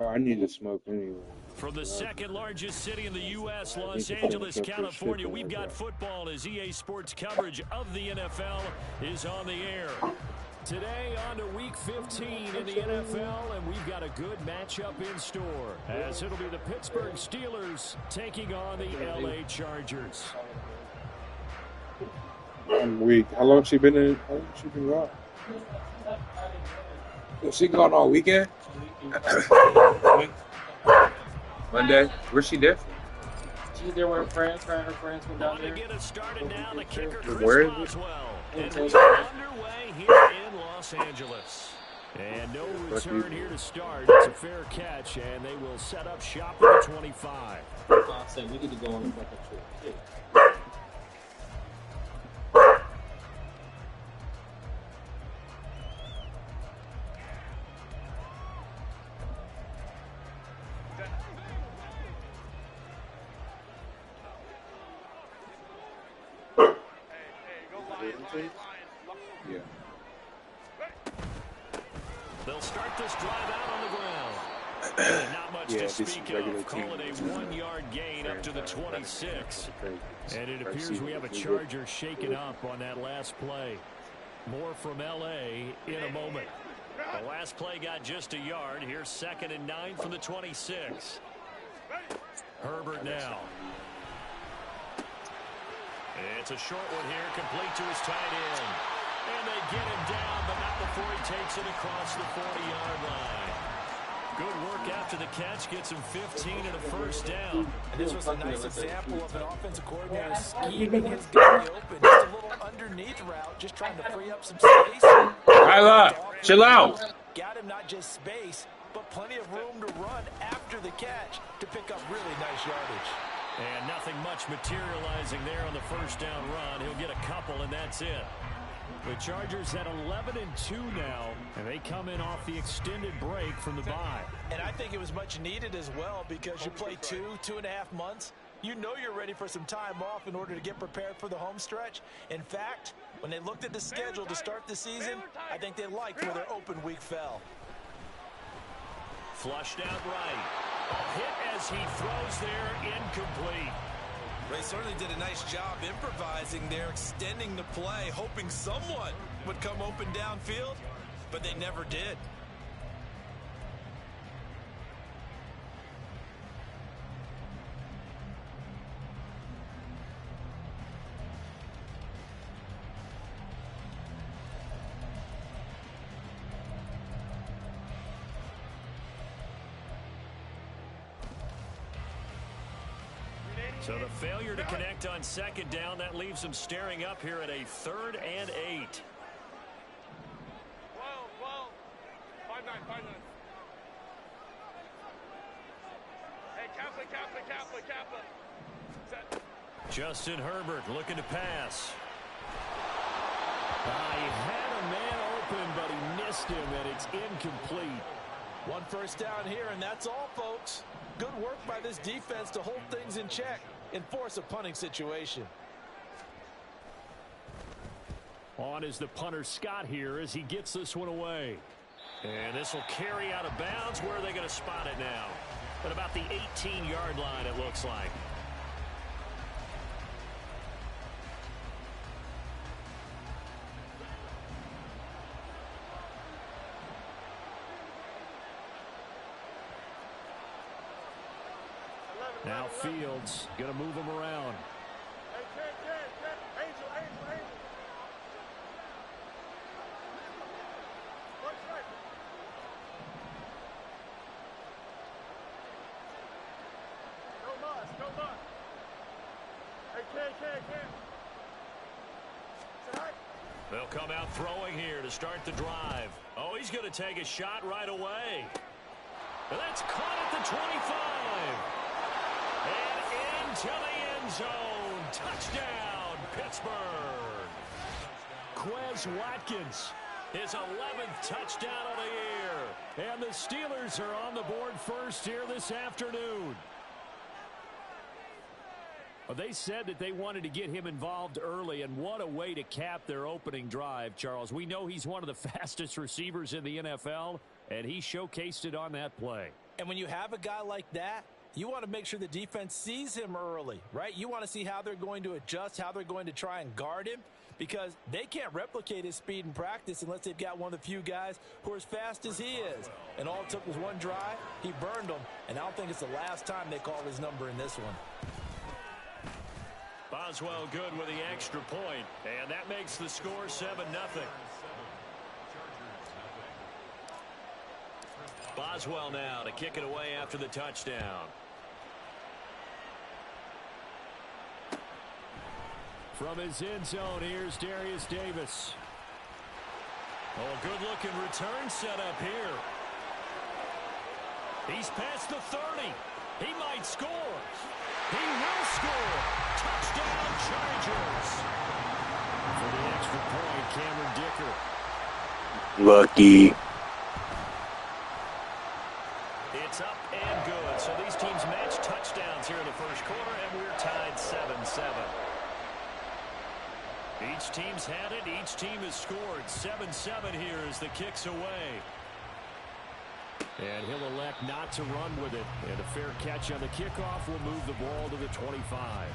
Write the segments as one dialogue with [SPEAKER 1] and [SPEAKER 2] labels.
[SPEAKER 1] Oh, I need to smoke anyway.
[SPEAKER 2] From the second largest city in the U.S., Los Angeles, California, we've got football as EA Sports coverage of the NFL is on the air. Today on to Week 15 in the NFL, and we've got a good matchup in store, as it'll be the Pittsburgh Steelers taking on the L.A. Chargers.
[SPEAKER 1] I'm weak. How long she been gone?
[SPEAKER 3] Was she gone all weekend? Monday. Where's she there?
[SPEAKER 4] She's there with her friends. Her and her friends went down there.
[SPEAKER 2] To get us started now, the kicker, Chris
[SPEAKER 1] Where is
[SPEAKER 2] Boswell.
[SPEAKER 4] it?
[SPEAKER 2] And we are underway here in Los Angeles. And no return here to start. It's a fair catch, and they will set up shop at the 25.
[SPEAKER 4] I said we need to go on the fucking trip.
[SPEAKER 1] Yeah.
[SPEAKER 2] They'll start this drive out on the ground. Not much to speak of. Call it a 1-yard gain up to the 26. And it appears we have a Charger shaken up on that last play. More from L.A. in a moment. The last play got just a yard. Here's 2nd and 9 from the 26. Herbert now. It's a short one here, complete to his tight end. And they get him down, but not before he takes it across the 40-yard line. Good work after the catch, gets him 15 and a first down.
[SPEAKER 5] And this was a nice example of an offensive coordinator scheming his guy open. Just a little underneath route, just trying to free up some space.
[SPEAKER 3] Kyla, chill out.
[SPEAKER 5] Got him not just space, but plenty of room to run after the catch to pick up really nice yardage.
[SPEAKER 2] And nothing much materializing there on the first down run. He'll get a couple, and that's it. The Chargers at 11-2 now, and they come in off the extended break from the bye.
[SPEAKER 5] And I think it was much needed as well, because you play 2.5 months. You know you're ready for some time off in order to get prepared for the home stretch. In fact, when they looked at the schedule to start the season, I think they liked where their open week fell.
[SPEAKER 2] Flushed out right. Hit as he throws there, incomplete.
[SPEAKER 6] They certainly did a nice job improvising there, extending the play, hoping someone would come open downfield, but they never did.
[SPEAKER 2] So the failure to connect on 2nd down, that leaves them staring up here at a 3rd and 8.
[SPEAKER 7] 12. 5-9. Hey, Kaplan. Set.
[SPEAKER 2] Justin Herbert looking to pass. He had a man open, but he missed him, and it's incomplete.
[SPEAKER 5] One first down here, and that's all, folks. Good work by this defense to hold things in check and force a punting situation.
[SPEAKER 2] On is the punter Scott here as he gets this one away. And this will carry out of bounds. Where are they going to spot it now? At about the 18-yard line, it looks like. Now Fields going to move him around. They'll come out throwing here to start the drive. Oh, he's going to take a shot right away. That's caught at the 25. And into the end zone. Touchdown, Pittsburgh. Quez Watkins, his 11th touchdown of the year. And the Steelers are on the board first here this afternoon. Well, they said that they wanted to get him involved early, and what a way to cap their opening drive, Charles. We know he's one of the fastest receivers in the NFL, and he showcased it on that play.
[SPEAKER 5] And when you have a guy like that, you want to make sure the defense sees him early, right? You want to see how they're going to adjust, how they're going to try and guard him, because they can't replicate his speed in practice unless they've got one of the few guys who are as fast as he is. And all it took was one drive. He burned them, and I don't think it's the last time they call his number in this one.
[SPEAKER 2] Boswell good with the extra point, and that makes the score 7-0. Boswell now to kick it away after the touchdown. From his end zone, here's Darius Davis. Oh, good-looking return set up here. He's past the 30. He might score. He will score. Touchdown, Chargers. For the extra point, Cameron Dicker.
[SPEAKER 1] Lucky.
[SPEAKER 2] It's up and good. So these teams match touchdowns here in the first quarter, and we're tied 7-7. Each team's had it. Each team has scored. 7-7 here as the kick's away. And he'll elect not to run with it. And a fair catch on the kickoff will move the ball to the 25.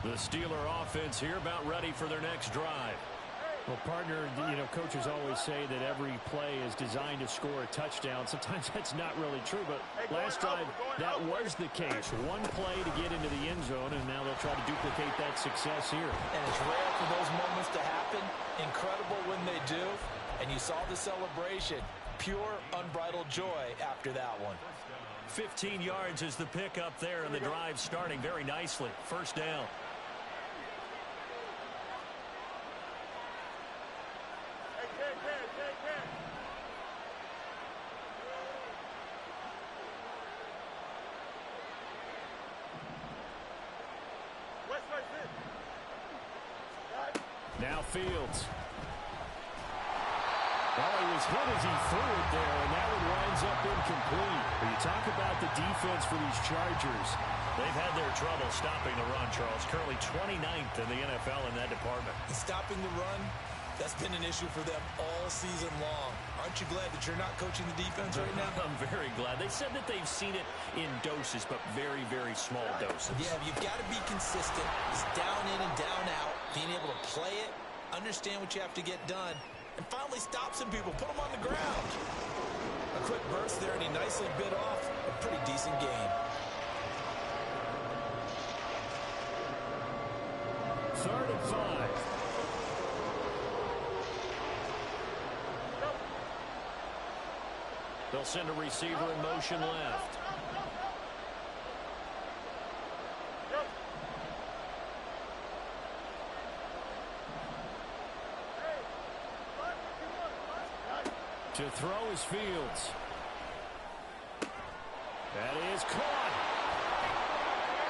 [SPEAKER 2] The Steeler offense here about ready for their next drive.
[SPEAKER 8] Well, partner, coaches always say that every play is designed to score a touchdown. Sometimes that's not really true, but last drive, that was the case. One play to get into the end zone, and now they'll try to duplicate that success here.
[SPEAKER 5] And it's rare for those moments to happen. Incredible when they do. And you saw the celebration. Pure, unbridled joy after that one.
[SPEAKER 2] 15 yards is the pickup there, and the drive starting very nicely. First down. Now Fields. Well, he was hit as he threw it there, and that one winds up incomplete. When you talk about the defense for these Chargers, they've had their trouble stopping the run, Charles. Currently 29th in the NFL in that department.
[SPEAKER 5] Stopping the run, that's been an issue for them all season long. Aren't you glad that you're not coaching the defense right now?
[SPEAKER 2] I'm very glad. They said that they've seen it in doses, but very, very small doses.
[SPEAKER 5] Yeah, you've got to be consistent. It's down in and down out. Being able to play it, understand what you have to get done, and finally stop some people, put them on the ground. A quick burst there, and he nicely bit off a pretty decent game.
[SPEAKER 2] Third and 5. They'll send a receiver in motion left. To throw is Fields. That is caught.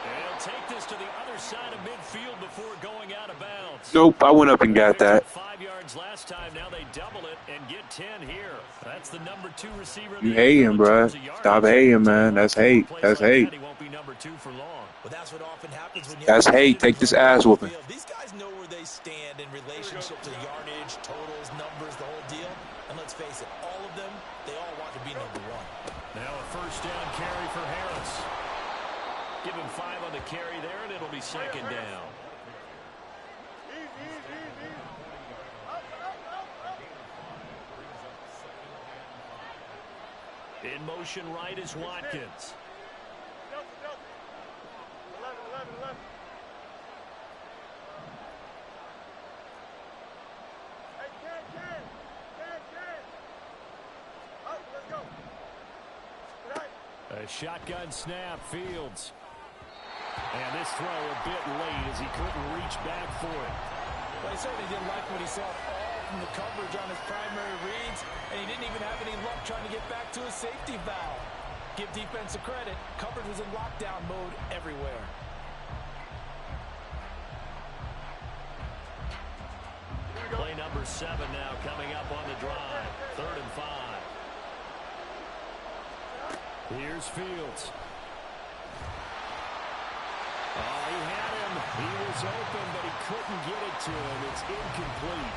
[SPEAKER 2] And he'll take this to the other side of midfield before going out of bounds.
[SPEAKER 1] Nope, I went up and got that.
[SPEAKER 2] 5 yards last time. Now they double it and get 10 here. That's the number 2 receiver.
[SPEAKER 1] You hating, bruh. Stop hating, man. That's hate. That's hate.
[SPEAKER 2] He won't be number 2 for long.
[SPEAKER 5] Well, that's what often happens when you
[SPEAKER 1] That's hate. Take this ass whooping.
[SPEAKER 5] These guys know where they stand in relationship to yardage, totals, numbers, the whole deal. And let's face it, all of them, they all want to be number 1.
[SPEAKER 2] Now a first down carry for Harris. Give him 5 on the carry there, and it'll be second down. In motion right is Watkins. A shotgun snap, Fields. And this throw a bit late as he couldn't reach back for it.
[SPEAKER 5] Well, he certainly didn't like what he saw all from the coverage on his primary reads, and he didn't even have any luck trying to get back to his safety valve. Give defense a credit. Coverage was in lockdown mode everywhere.
[SPEAKER 2] Play number 7 now coming up on the drive. 3rd and 5. Here's Fields.
[SPEAKER 8] Oh, he had him. He was open, but he couldn't get it to him. It's incomplete.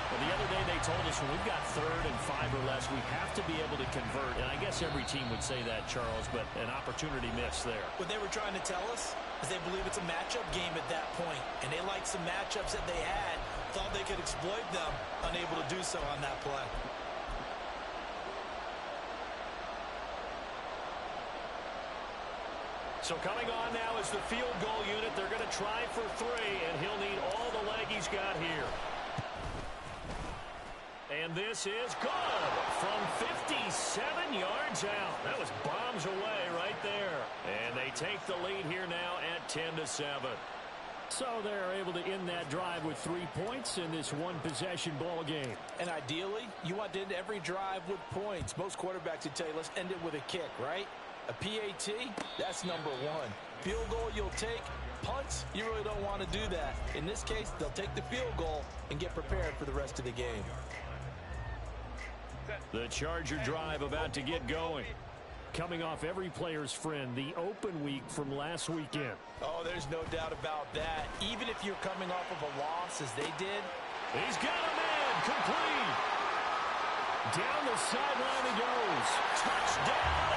[SPEAKER 5] Well, the other day they told us when we've got 3rd and 5 or less, we have to be able to convert. And I guess every team would say that, Charles, but an opportunity missed there.
[SPEAKER 6] What they were trying to tell us is they believe it's a matchup game at that point, and they liked some matchups that they had, thought they could exploit them, unable to do so on that play.
[SPEAKER 5] So coming on now is the field goal unit. They're going to try for 3, and he'll need all the leg he's got here. And this is good from 57 yards out. That was bombs away right there. And they take the lead here now at 10-7.
[SPEAKER 8] So they're able to end that drive with 3 points in this one-possession ball game.
[SPEAKER 5] And ideally, you want to end every drive with points. Most quarterbacks would tell you, let's end it with a kick, right? A PAT, that's number 1. Field goal you'll take. Punts, you really don't want to do that. In this case, they'll take the field goal and get prepared for the rest of the game.
[SPEAKER 8] The Charger drive about to get going. Coming off every player's friend, the open week from last weekend.
[SPEAKER 5] Oh, there's no doubt about that. Even if you're coming off of a loss as they did.
[SPEAKER 8] He's got a man, complete. Down the sideline he goes.
[SPEAKER 5] Touchdown,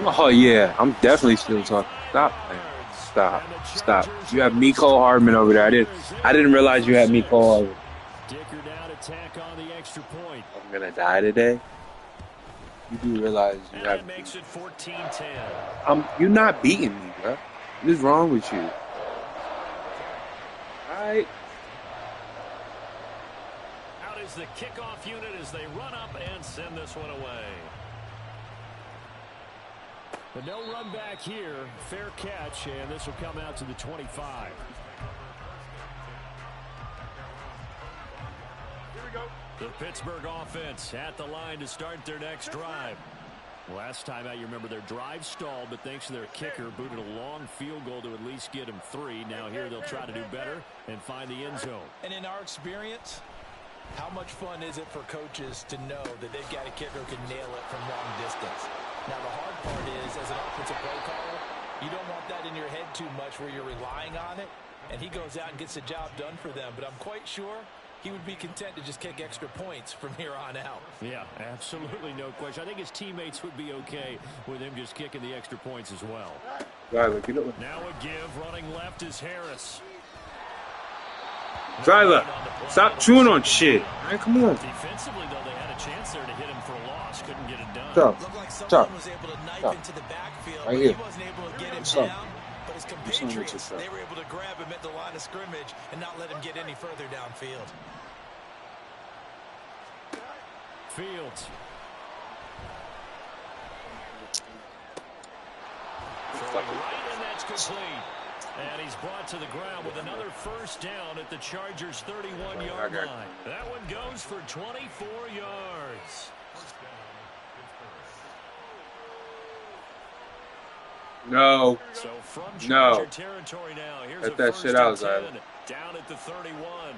[SPEAKER 1] Oh, yeah. I'm definitely still talking. Stop, man. Stop. You have Mecole Hardman over there. I didn't realize you had Mecole Hardman.
[SPEAKER 8] Dicker down to tack on the extra point.
[SPEAKER 1] I'm going to die today. You do realize you
[SPEAKER 5] and
[SPEAKER 1] have...
[SPEAKER 5] that makes it 14-10.
[SPEAKER 1] You're not beating me, bro. What is wrong with you? All right.
[SPEAKER 5] Out is the kickoff unit as they run up and send this one away.
[SPEAKER 8] But no run back here. Fair catch, and this will come out to the 25.
[SPEAKER 5] The Pittsburgh offense at the line to start their next drive.
[SPEAKER 8] Last time out, you remember their drive stalled, but thanks to their kicker, booted a long field goal to at least get him 3. Now here they'll try to do better and find the end zone.
[SPEAKER 5] And in our experience, how much fun is it for coaches to know that they've got a kicker who can nail it from long distance? Now, the hard part is, as an offensive play caller, you don't want that in your head too much where you're relying on it, and he goes out and gets the job done for them. But I'm quite sure he would be content to just kick extra points from here on out.
[SPEAKER 8] Yeah, absolutely no question. I think his teammates would be okay with him just kicking the extra points as well.
[SPEAKER 1] Now
[SPEAKER 8] a give. Running left is Harris.
[SPEAKER 1] Driver, stop chewing on shit. Man, come on.
[SPEAKER 5] Defensively, though, they had a chance there to hit him for a loss. Couldn't get it done.
[SPEAKER 6] Looked like someone was able to knife into the backfield, but he wasn't able to get him down. But his compatriots, they were able to grab him at the line of scrimmage and not let him get any further downfield.
[SPEAKER 8] Fields.
[SPEAKER 5] Throwing right, and that's complete. And he's brought to the ground with another first down at the Chargers' 31-yard line. That one goes for 24 yards.
[SPEAKER 1] No.
[SPEAKER 5] So from Charger
[SPEAKER 1] No.
[SPEAKER 5] territory now, here's
[SPEAKER 1] Let
[SPEAKER 5] a
[SPEAKER 1] that
[SPEAKER 5] first
[SPEAKER 1] shit
[SPEAKER 5] and
[SPEAKER 1] out,
[SPEAKER 5] 10
[SPEAKER 1] Zyler.
[SPEAKER 5] down at the 31.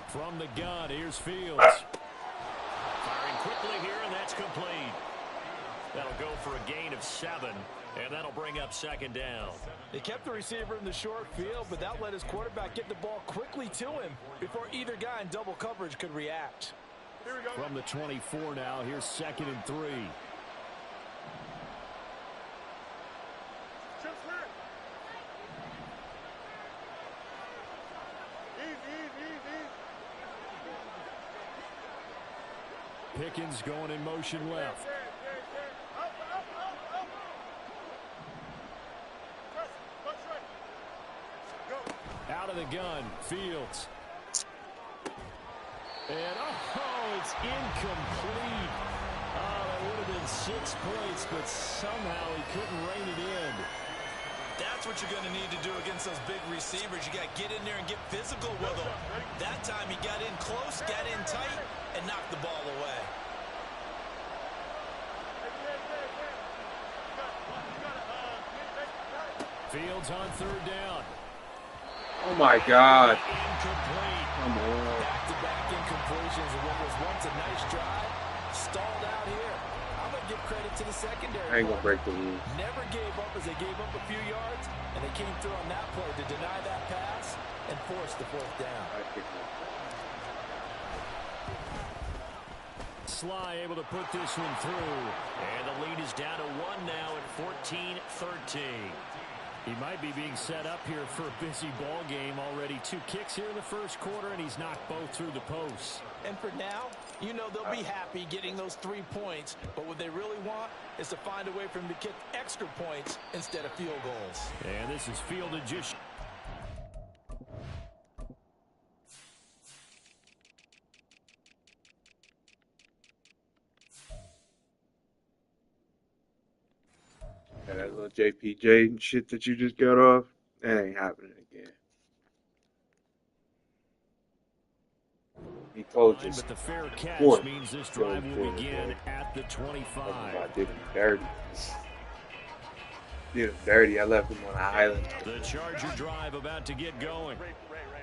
[SPEAKER 8] From the gun, here's Fields.
[SPEAKER 5] Firing quickly here, and that's complete. That'll go for a gain of 7, and that'll bring up second down.
[SPEAKER 9] They kept the receiver in the short field, but that let his quarterback get the ball quickly to him before either guy in double coverage could react.
[SPEAKER 8] From the 24 now, here's 2nd and 3. Pickens going in motion left. Out of the gun, Fields. And, oh, it's incomplete. Oh, that would have been 6 points, but somehow he couldn't rein it in.
[SPEAKER 6] That's what you're going to need to do against those big receivers. You got to get in there and get physical with them. That time he got in close, got in tight, and knocked the ball away.
[SPEAKER 8] Fields on 3rd down.
[SPEAKER 3] Oh my God.
[SPEAKER 2] Incomplete.
[SPEAKER 3] Come on.
[SPEAKER 9] Back-to-back incompletions and what was once a nice drive stalled out here. I'm going to give credit to the secondary.
[SPEAKER 3] I ain't gonna break the rule.
[SPEAKER 9] Never gave up as they gave up a few yards, and they came through on that play to deny that pass and force the fourth down.
[SPEAKER 8] Sly able to put this one through.
[SPEAKER 2] And the lead is down to 1 now at 14-13.
[SPEAKER 8] He might be being set up here for a busy ball game. Already 2 kicks here in the first quarter, and he's knocked both through the posts.
[SPEAKER 9] And for now, you know they'll be happy getting those 3 points, but what they really want is to find a way for him to kick extra points instead of field goals.
[SPEAKER 8] And this is fielded just...
[SPEAKER 3] And that little JPJ shit that you just got off, that ain't happening again. He told you.
[SPEAKER 8] But the fair catch
[SPEAKER 3] Four.
[SPEAKER 8] means this drive will begin at the 25.
[SPEAKER 3] I did him dirty. Did him dirty. I left him on the island.
[SPEAKER 8] The Charger drive about to get going.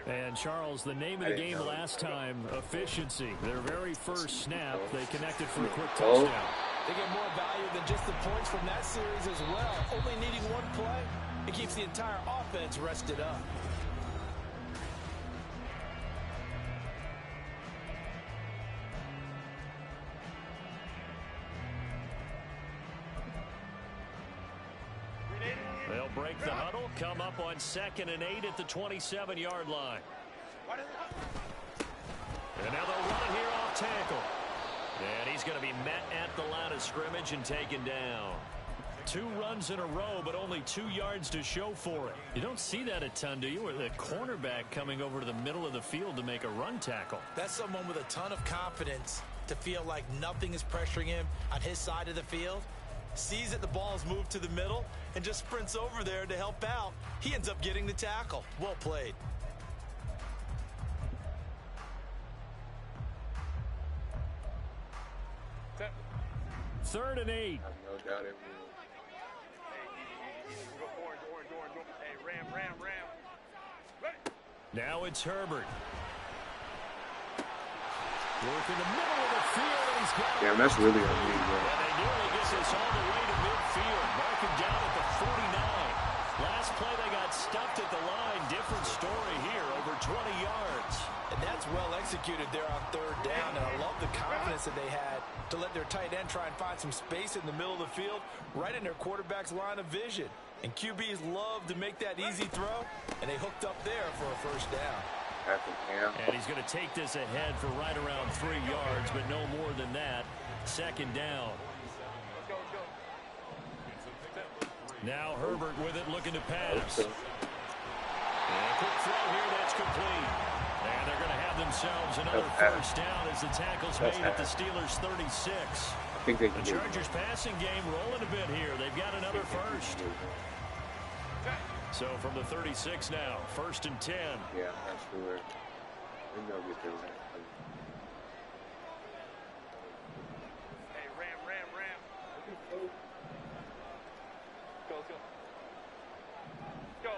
[SPEAKER 8] And Charles, the name of the game last time, efficiency. Their very first snap, they connected for a quick touchdown.
[SPEAKER 9] They get more value than just the points from that series as well. Only needing 1 play, it keeps the entire offense rested up.
[SPEAKER 2] They'll break the huddle, come up on 2nd and 8 at the 27-yard line. And now they'll run it here off tackle. And he's going to be met at the line of scrimmage and taken down.
[SPEAKER 8] 2 runs in a row, but only 2 yards to show for it. You don't see that a ton, do you? Or the cornerback coming over to the middle of the field to make a run tackle.
[SPEAKER 9] That's someone with a ton of confidence to feel like nothing is pressuring him on his side of the field. Sees that the ball's moved to the middle and just sprints over there to help out. He ends up getting the tackle. Well played.
[SPEAKER 8] Third and 8.
[SPEAKER 3] I have no doubt it will.
[SPEAKER 7] Go orange. Hey, ram.
[SPEAKER 8] Now it's Herbert. Work in the middle of the field, and he's got it.
[SPEAKER 3] Damn, that's really on me, bro.
[SPEAKER 2] And they nearly get this all the way to midfield. Mark him down at the 49. Last play, they got stuffed at the line. Different story here, over 20 yards.
[SPEAKER 9] And that's well executed there on 3rd down. And I love the confidence that they had to let their tight end try and find some space in the middle of the field, right in their quarterback's line of vision. And QBs love to make that easy throw, and they hooked up there for a first down.
[SPEAKER 8] And he's going to take this ahead for right around 3 yards, but no more than that. 2nd down. Now Herbert with it, looking to pass. And a quick throw here, that's complete. And they're going to have themselves another first down as the tackle's made at the Steelers' 36.
[SPEAKER 3] I think they can
[SPEAKER 8] The Chargers passing game rolling a bit here. They've got another first. So from the 36 now, 1st and 10.
[SPEAKER 3] Yeah, that's sure. Maybe they'll get there.
[SPEAKER 7] Hey, ram. Go.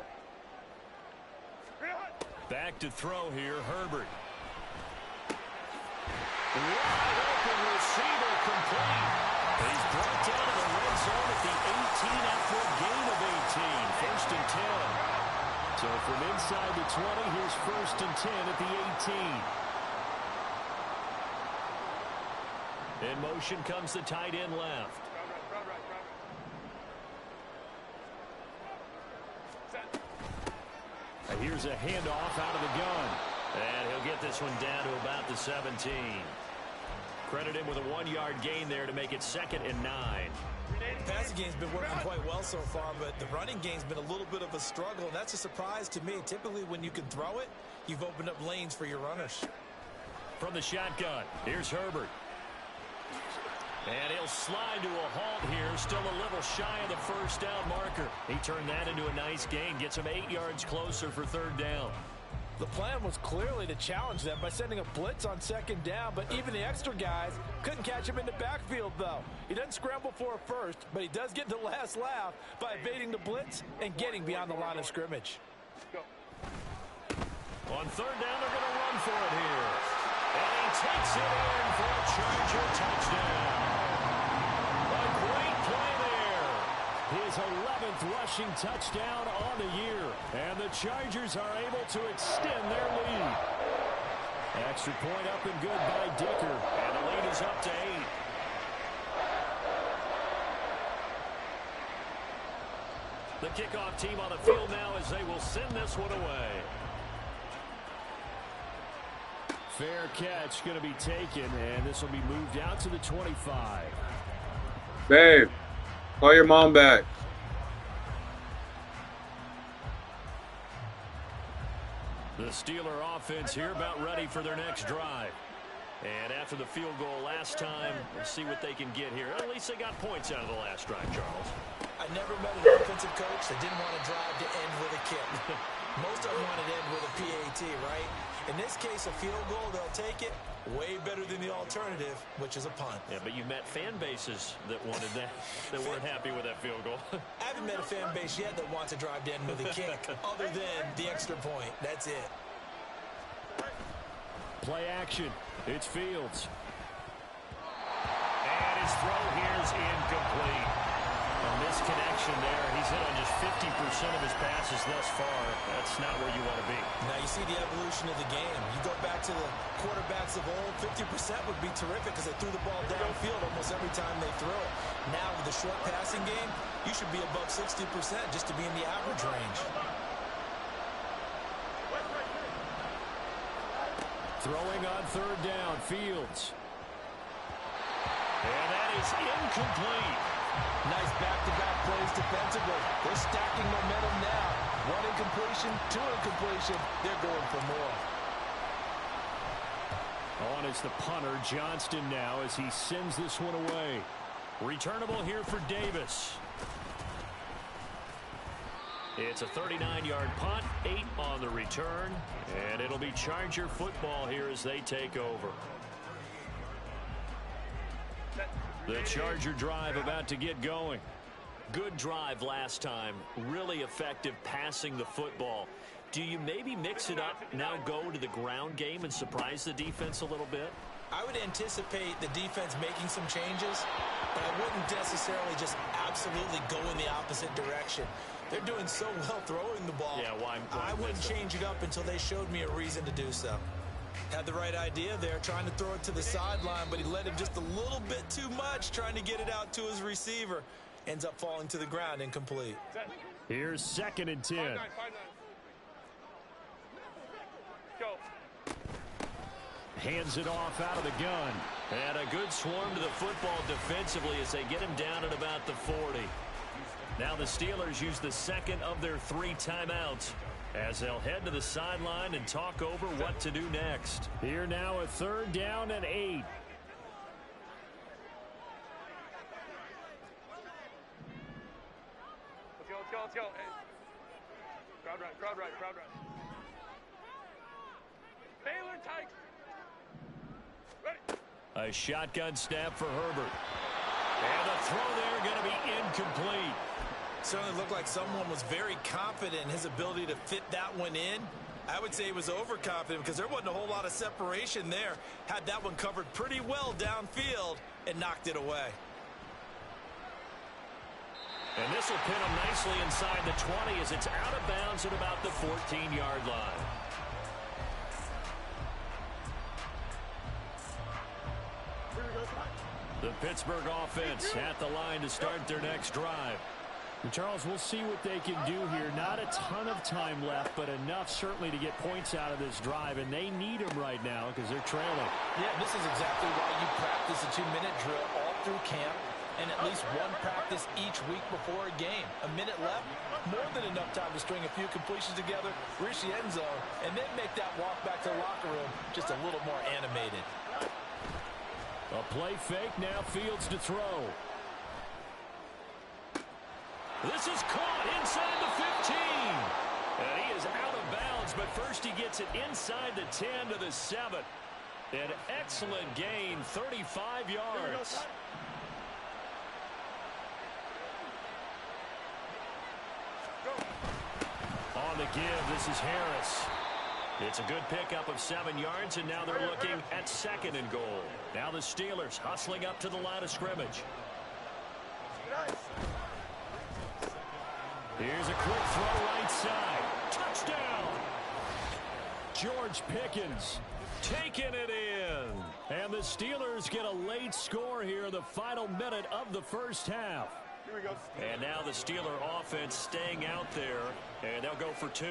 [SPEAKER 8] Back to throw here, Herbert. Wide open receiver complete. He's brought down in the red zone at the 18 after a gain of 18. 1st and 10. So from inside the 20, here's 1st and 10 at the 18. In motion comes the tight end left. Here's a handoff out of the gun.
[SPEAKER 2] And he'll get this one down to about the 17. Credit him with a 1-yard gain there to make it 2nd and 9.
[SPEAKER 9] The passing game's been working quite well so far, but the running game's been a little bit of a struggle, and that's a surprise to me. Typically, when you can throw it, you've opened up lanes for your runners.
[SPEAKER 8] From the shotgun, here's Herbert. And he'll slide to a halt here, still a little shy of the first down marker. He turned that into a nice gain, gets him 8 yards closer for 3rd down.
[SPEAKER 9] The plan was clearly to challenge them by sending a blitz on 2nd down, but even the extra guys couldn't catch him in the backfield, though. He doesn't scramble for a first, but he does get the last laugh by evading the blitz and getting beyond the line of scrimmage.
[SPEAKER 2] On third down, they're going to run for it here. And he takes it in for a Charger touchdown. A great play there.
[SPEAKER 8] His 11th rushing touchdown on the year. And the Chargers are able to extend their lead. Extra point up and good by Dicker.
[SPEAKER 2] And the lead is up to 8. The kickoff team on the field now as they will send this one away.
[SPEAKER 8] Fair catch going to be taken, and this will be moved out to the 25.
[SPEAKER 3] Babe, call your mom back.
[SPEAKER 2] The Steeler offense here about ready for their next drive. And after the field goal last time, let's see what they can get here. At least they got points out of the last drive, Charles.
[SPEAKER 9] I never met an offensive coach that didn't want to drive to end with a kick. Most of them want to end with a PAT, right? In this case, a field goal, they'll take it. Way better than the alternative, which is a punt.
[SPEAKER 2] Yeah, but you've met fan bases that wanted that, that weren't happy with that field goal.
[SPEAKER 9] I haven't met a fan base yet that wants to drive to end with a kick, other than the extra point. That's it.
[SPEAKER 8] Play action. It's Fields.
[SPEAKER 2] And his throw here is incomplete. A misconnection there. He's hit on just 50% of his passes thus far. That's not where you want to be.
[SPEAKER 9] Now you see the evolution of the game. You go back to the quarterbacks of old, 50% would be terrific because they threw the ball downfield almost every time they throw it. Now with the short passing game, you should be above 60% just to be in the average range.
[SPEAKER 8] Throwing on third down, Fields.
[SPEAKER 2] And that is incomplete.
[SPEAKER 9] Nice back-to-back plays defensively. They're stacking momentum now. 1 incompletion, 2 incompletion. They're going for more.
[SPEAKER 8] On is the punter, Johnston now, as he sends this one away.
[SPEAKER 2] Returnable here for Davis. It's a 39-yard punt, 8 on the return, and it'll be Charger football here as they take over. The Charger drive about to get going. Good drive last time. Really effective passing the football. Do you maybe mix it up, now go to the ground game and surprise the defense a little bit?
[SPEAKER 9] I would anticipate the defense making some changes, but I wouldn't necessarily just absolutely go in the opposite direction. They're doing so well throwing the ball.
[SPEAKER 2] Yeah, why
[SPEAKER 9] I wouldn't change it up until they showed me a reason to do so. Had the right idea there, trying to throw it to the sideline, but he let him just a little bit too much, trying to get it out to his receiver. Ends up falling to the ground, incomplete.
[SPEAKER 8] Here's 2nd and 10.
[SPEAKER 7] 5-9. Go.
[SPEAKER 8] Hands it off out of the gun.
[SPEAKER 2] And a good swarm to the football defensively as they get him down at about the 40. Now the Steelers use the 2nd of their 3 timeouts as they'll head to the sideline and talk over what to do next.
[SPEAKER 8] Here now a 3rd down and 8.
[SPEAKER 7] Let's go. Hey. Crowd right. Baylor Tykes. Ready.
[SPEAKER 2] A shotgun snap for Herbert. And the throw there going to be incomplete.
[SPEAKER 9] Certainly looked like someone was very confident in his ability to fit that one in. I would say he was overconfident because there wasn't a whole lot of separation there. Had that one covered pretty well downfield and knocked it away.
[SPEAKER 2] And this will pin him nicely inside the 20 as it's out of bounds at about the 14-yard line. The Pittsburgh offense at the line to start their next drive.
[SPEAKER 8] And Charles, we'll see what they can do here. Not a ton of time left, but enough certainly to get points out of this drive, and they need them right now because they're trailing.
[SPEAKER 9] Yeah, this is exactly why you practice a 2-minute drill all through camp and at least one practice each week before a game. A minute left, more than enough time to string a few completions together, reach the end zone, and then make that walk back to the locker room just a little more animated.
[SPEAKER 8] A play fake, now Fields to throw.
[SPEAKER 2] This is caught inside the 15. And he is out of bounds, but first he gets it inside the 10 to the 7. An excellent gain, 35 yards.
[SPEAKER 8] On the give, this is Harris.
[SPEAKER 2] It's a good pickup of 7 yards, and now they're looking at 2nd and goal. Now the Steelers hustling up to the line of scrimmage. Here's a quick throw right side. Touchdown! George Pickens taking it in. And the Steelers get a late score here in the final minute of the first half. And now the Steeler offense staying out there, and they'll go for 2.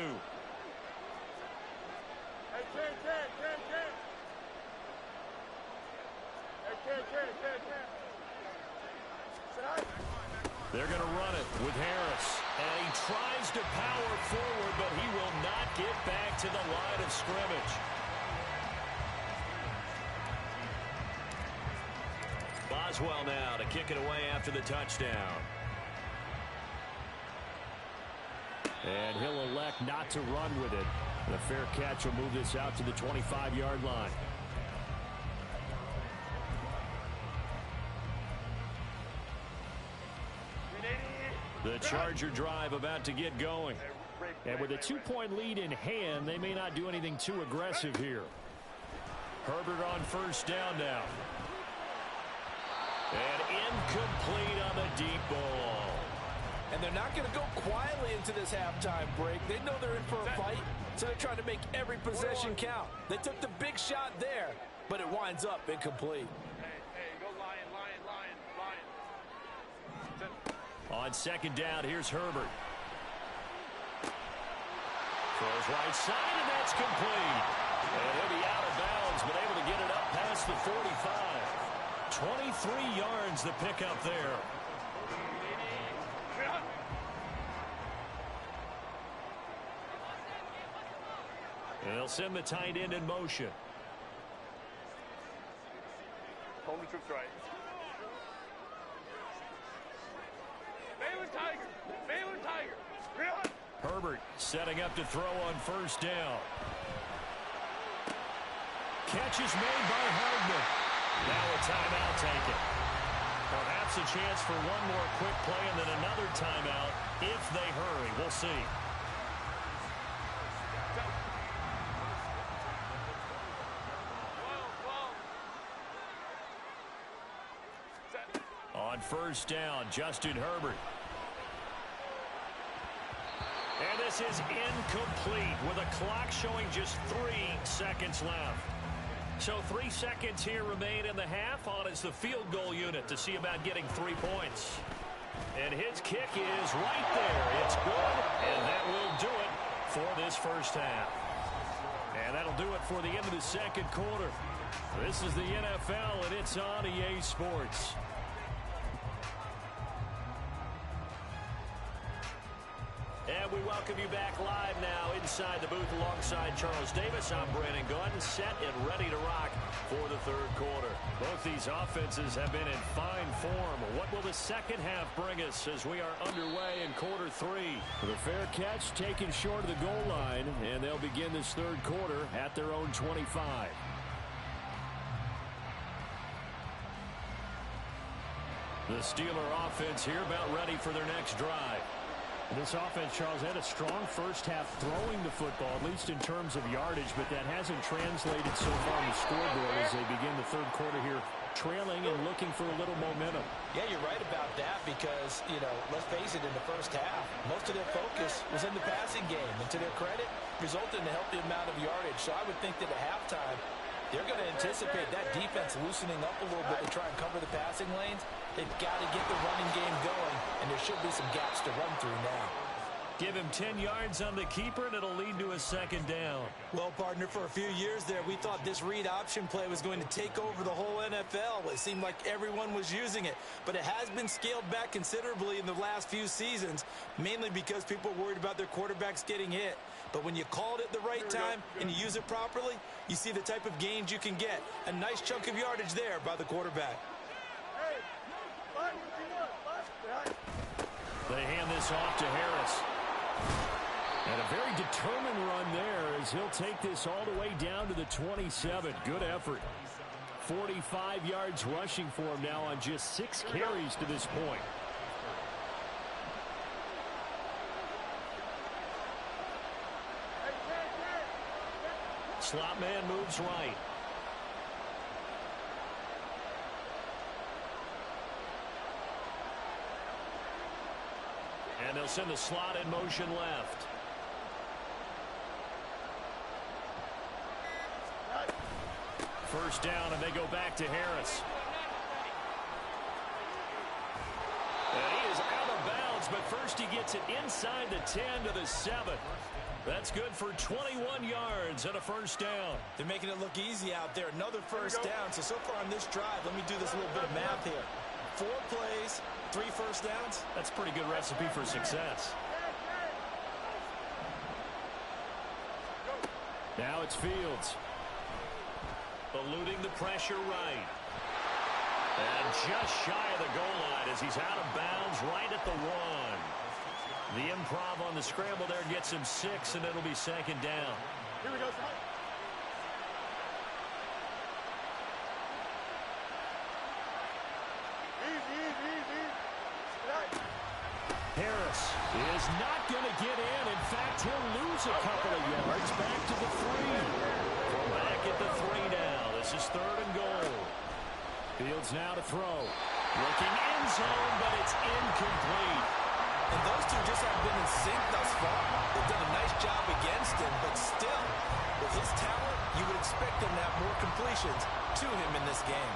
[SPEAKER 2] They're going to run it with Harris. And he tries to power forward, but he will not get back to the line of scrimmage. Boswell now to kick it away after the touchdown.
[SPEAKER 8] And he'll elect not to run with it. And a fair catch will move this out to the 25-yard line. The Charger drive about to get going. And with a 2-point lead in hand, they may not do anything too aggressive here. Herbert on first down now. And incomplete on the deep ball.
[SPEAKER 9] And they're not going to go quietly into this halftime break. They know they're in for a fight, so they're trying to make every possession count. They took the big shot there, but it winds up incomplete.
[SPEAKER 7] Hey, go Lion.
[SPEAKER 2] On 2nd down, here's Herbert. Throws right side, and that's complete. And he'll be out of bounds, but able to get it up past the 45. 23 yards the pickup there. And they'll send the tight end in motion.
[SPEAKER 7] Hold the troops right. Baylor Tiger.
[SPEAKER 2] Herbert setting up to throw on first down. Catch is made by Hardman. Now a timeout taken. Perhaps a chance for one more quick play and then another timeout if they hurry. We'll see. On first down, Justin Herbert. And this is incomplete with a clock showing just 3 seconds left. So 3 seconds here remain in the half. On is the field goal unit to see about getting 3 points. And his kick is right there. It's good, and that will do it for this first half. And that'll do it for the end of the second quarter. This is the NFL, and it's on EA Sports. And we welcome you back live now inside the booth alongside Charles Davis. I'm Brandon Gunn, set and ready to rock for the third quarter. Both these offenses have been in fine form. What will the second half bring us as we are underway in quarter 3?
[SPEAKER 8] With a fair catch taken short of the goal line, and they'll begin this third quarter at their own 25.
[SPEAKER 2] The Steeler offense here about ready for their next drive.
[SPEAKER 8] This offense, Charles, had a strong first half throwing the football, at least in terms of yardage, but that hasn't translated so far on the scoreboard as they begin the third quarter here, trailing and looking for a little momentum.
[SPEAKER 9] Yeah, you're right about that because, you know, let's face it, in the first half, most of their focus was in the passing game. And to their credit, resulted in a healthy amount of yardage. So I would think that at halftime, they're going to anticipate that defense loosening up a little bit to try and cover the passing lanes. They've got to get the running game going, and there should be some gaps to run through now.
[SPEAKER 2] Give him 10 yards on the keeper, and it'll lead to a second down.
[SPEAKER 6] Well, partner, for a few years there, we thought this read option play was going to take over the whole NFL. It seemed like everyone was using it, but it has been scaled back considerably in the last few seasons, mainly because people are worried about their quarterbacks getting hit. But when you call it at the right time and you use it properly, you see the type of gains you can get. A nice chunk of yardage there by the quarterback.
[SPEAKER 2] They hand this off to Harris.
[SPEAKER 8] And a very determined run there as he'll take this all the way down to the 27. Good effort. 45 yards rushing for him now on just 6 carries to this point.
[SPEAKER 2] Slot man moves right. And they'll send the slot in motion left. First down, and they go back to Harris. And he is out of bounds, but first he gets it inside the 10 to the 7. That's good for 21 yards and a first down.
[SPEAKER 6] They're making it look easy out there. Another first down. So far on this drive, let me do this little bit of math here. 4 plays, 3 first downs.
[SPEAKER 2] That's a pretty good recipe for success. Now it's Fields. Eluding the pressure right. And just shy of the goal line as he's out of bounds right at the 1. The improv on the scramble there gets him 6, and it'll be second down.
[SPEAKER 7] Here we go,
[SPEAKER 2] Harris is not going to get in. In fact, he'll lose a couple of yards back to the 3. From back at the 3 now. This is 3rd and goal. Fields now to throw. Looking end zone, but it's incomplete.
[SPEAKER 6] And those two just haven't been in sync thus far. They've done a nice job against him, but still, with his talent, you would expect him to have more completions to him in this game.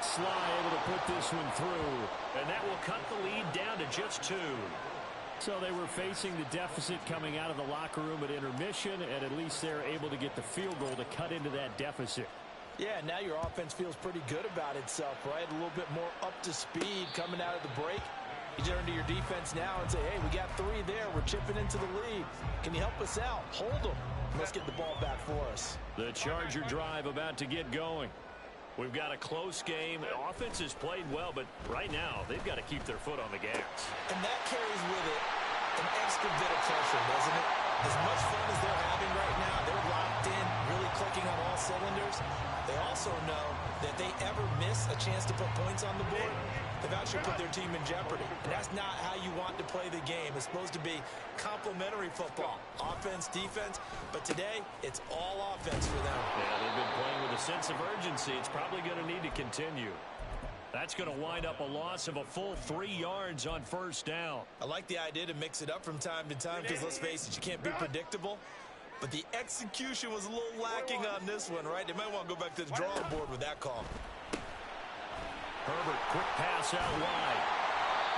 [SPEAKER 2] Sly able to put this one through, and that will cut the lead down to just 2.
[SPEAKER 8] So they were facing the deficit coming out of the locker room at intermission, and at least they're able to get the field goal to cut into that deficit.
[SPEAKER 6] Yeah, now your offense feels pretty good about itself, right? A little bit more up to speed coming out of the break. You turn to your defense now and say, hey, we got 3 there. We're chipping into the lead. Can you help us out? Hold them. Let's get the ball back for us.
[SPEAKER 2] The Charger drive about to get going. We've got a close game. The offense has played well, but right now they've got to keep their foot on the gas.
[SPEAKER 6] And that carries with it an extra bit of pressure, doesn't it? As much fun as they're having right now, they're locked in, really clicking on all cylinders. They also know that they ever miss a chance to put points on the board, they've actually put their team in jeopardy. And that's not how you want to play the game. It's supposed to be complementary football, offense, defense. But today, it's all offense for them.
[SPEAKER 2] Yeah, they've been playing with a sense of urgency. It's probably going to need to continue. That's going to wind up a loss of a full 3 yards on first down.
[SPEAKER 6] I like the idea to mix it up from time to time because, let's face it, you can't be predictable. But the execution was a little lacking on this one, right? They might want to go back to the drawing board with that call.
[SPEAKER 2] Herbert, quick pass out wide.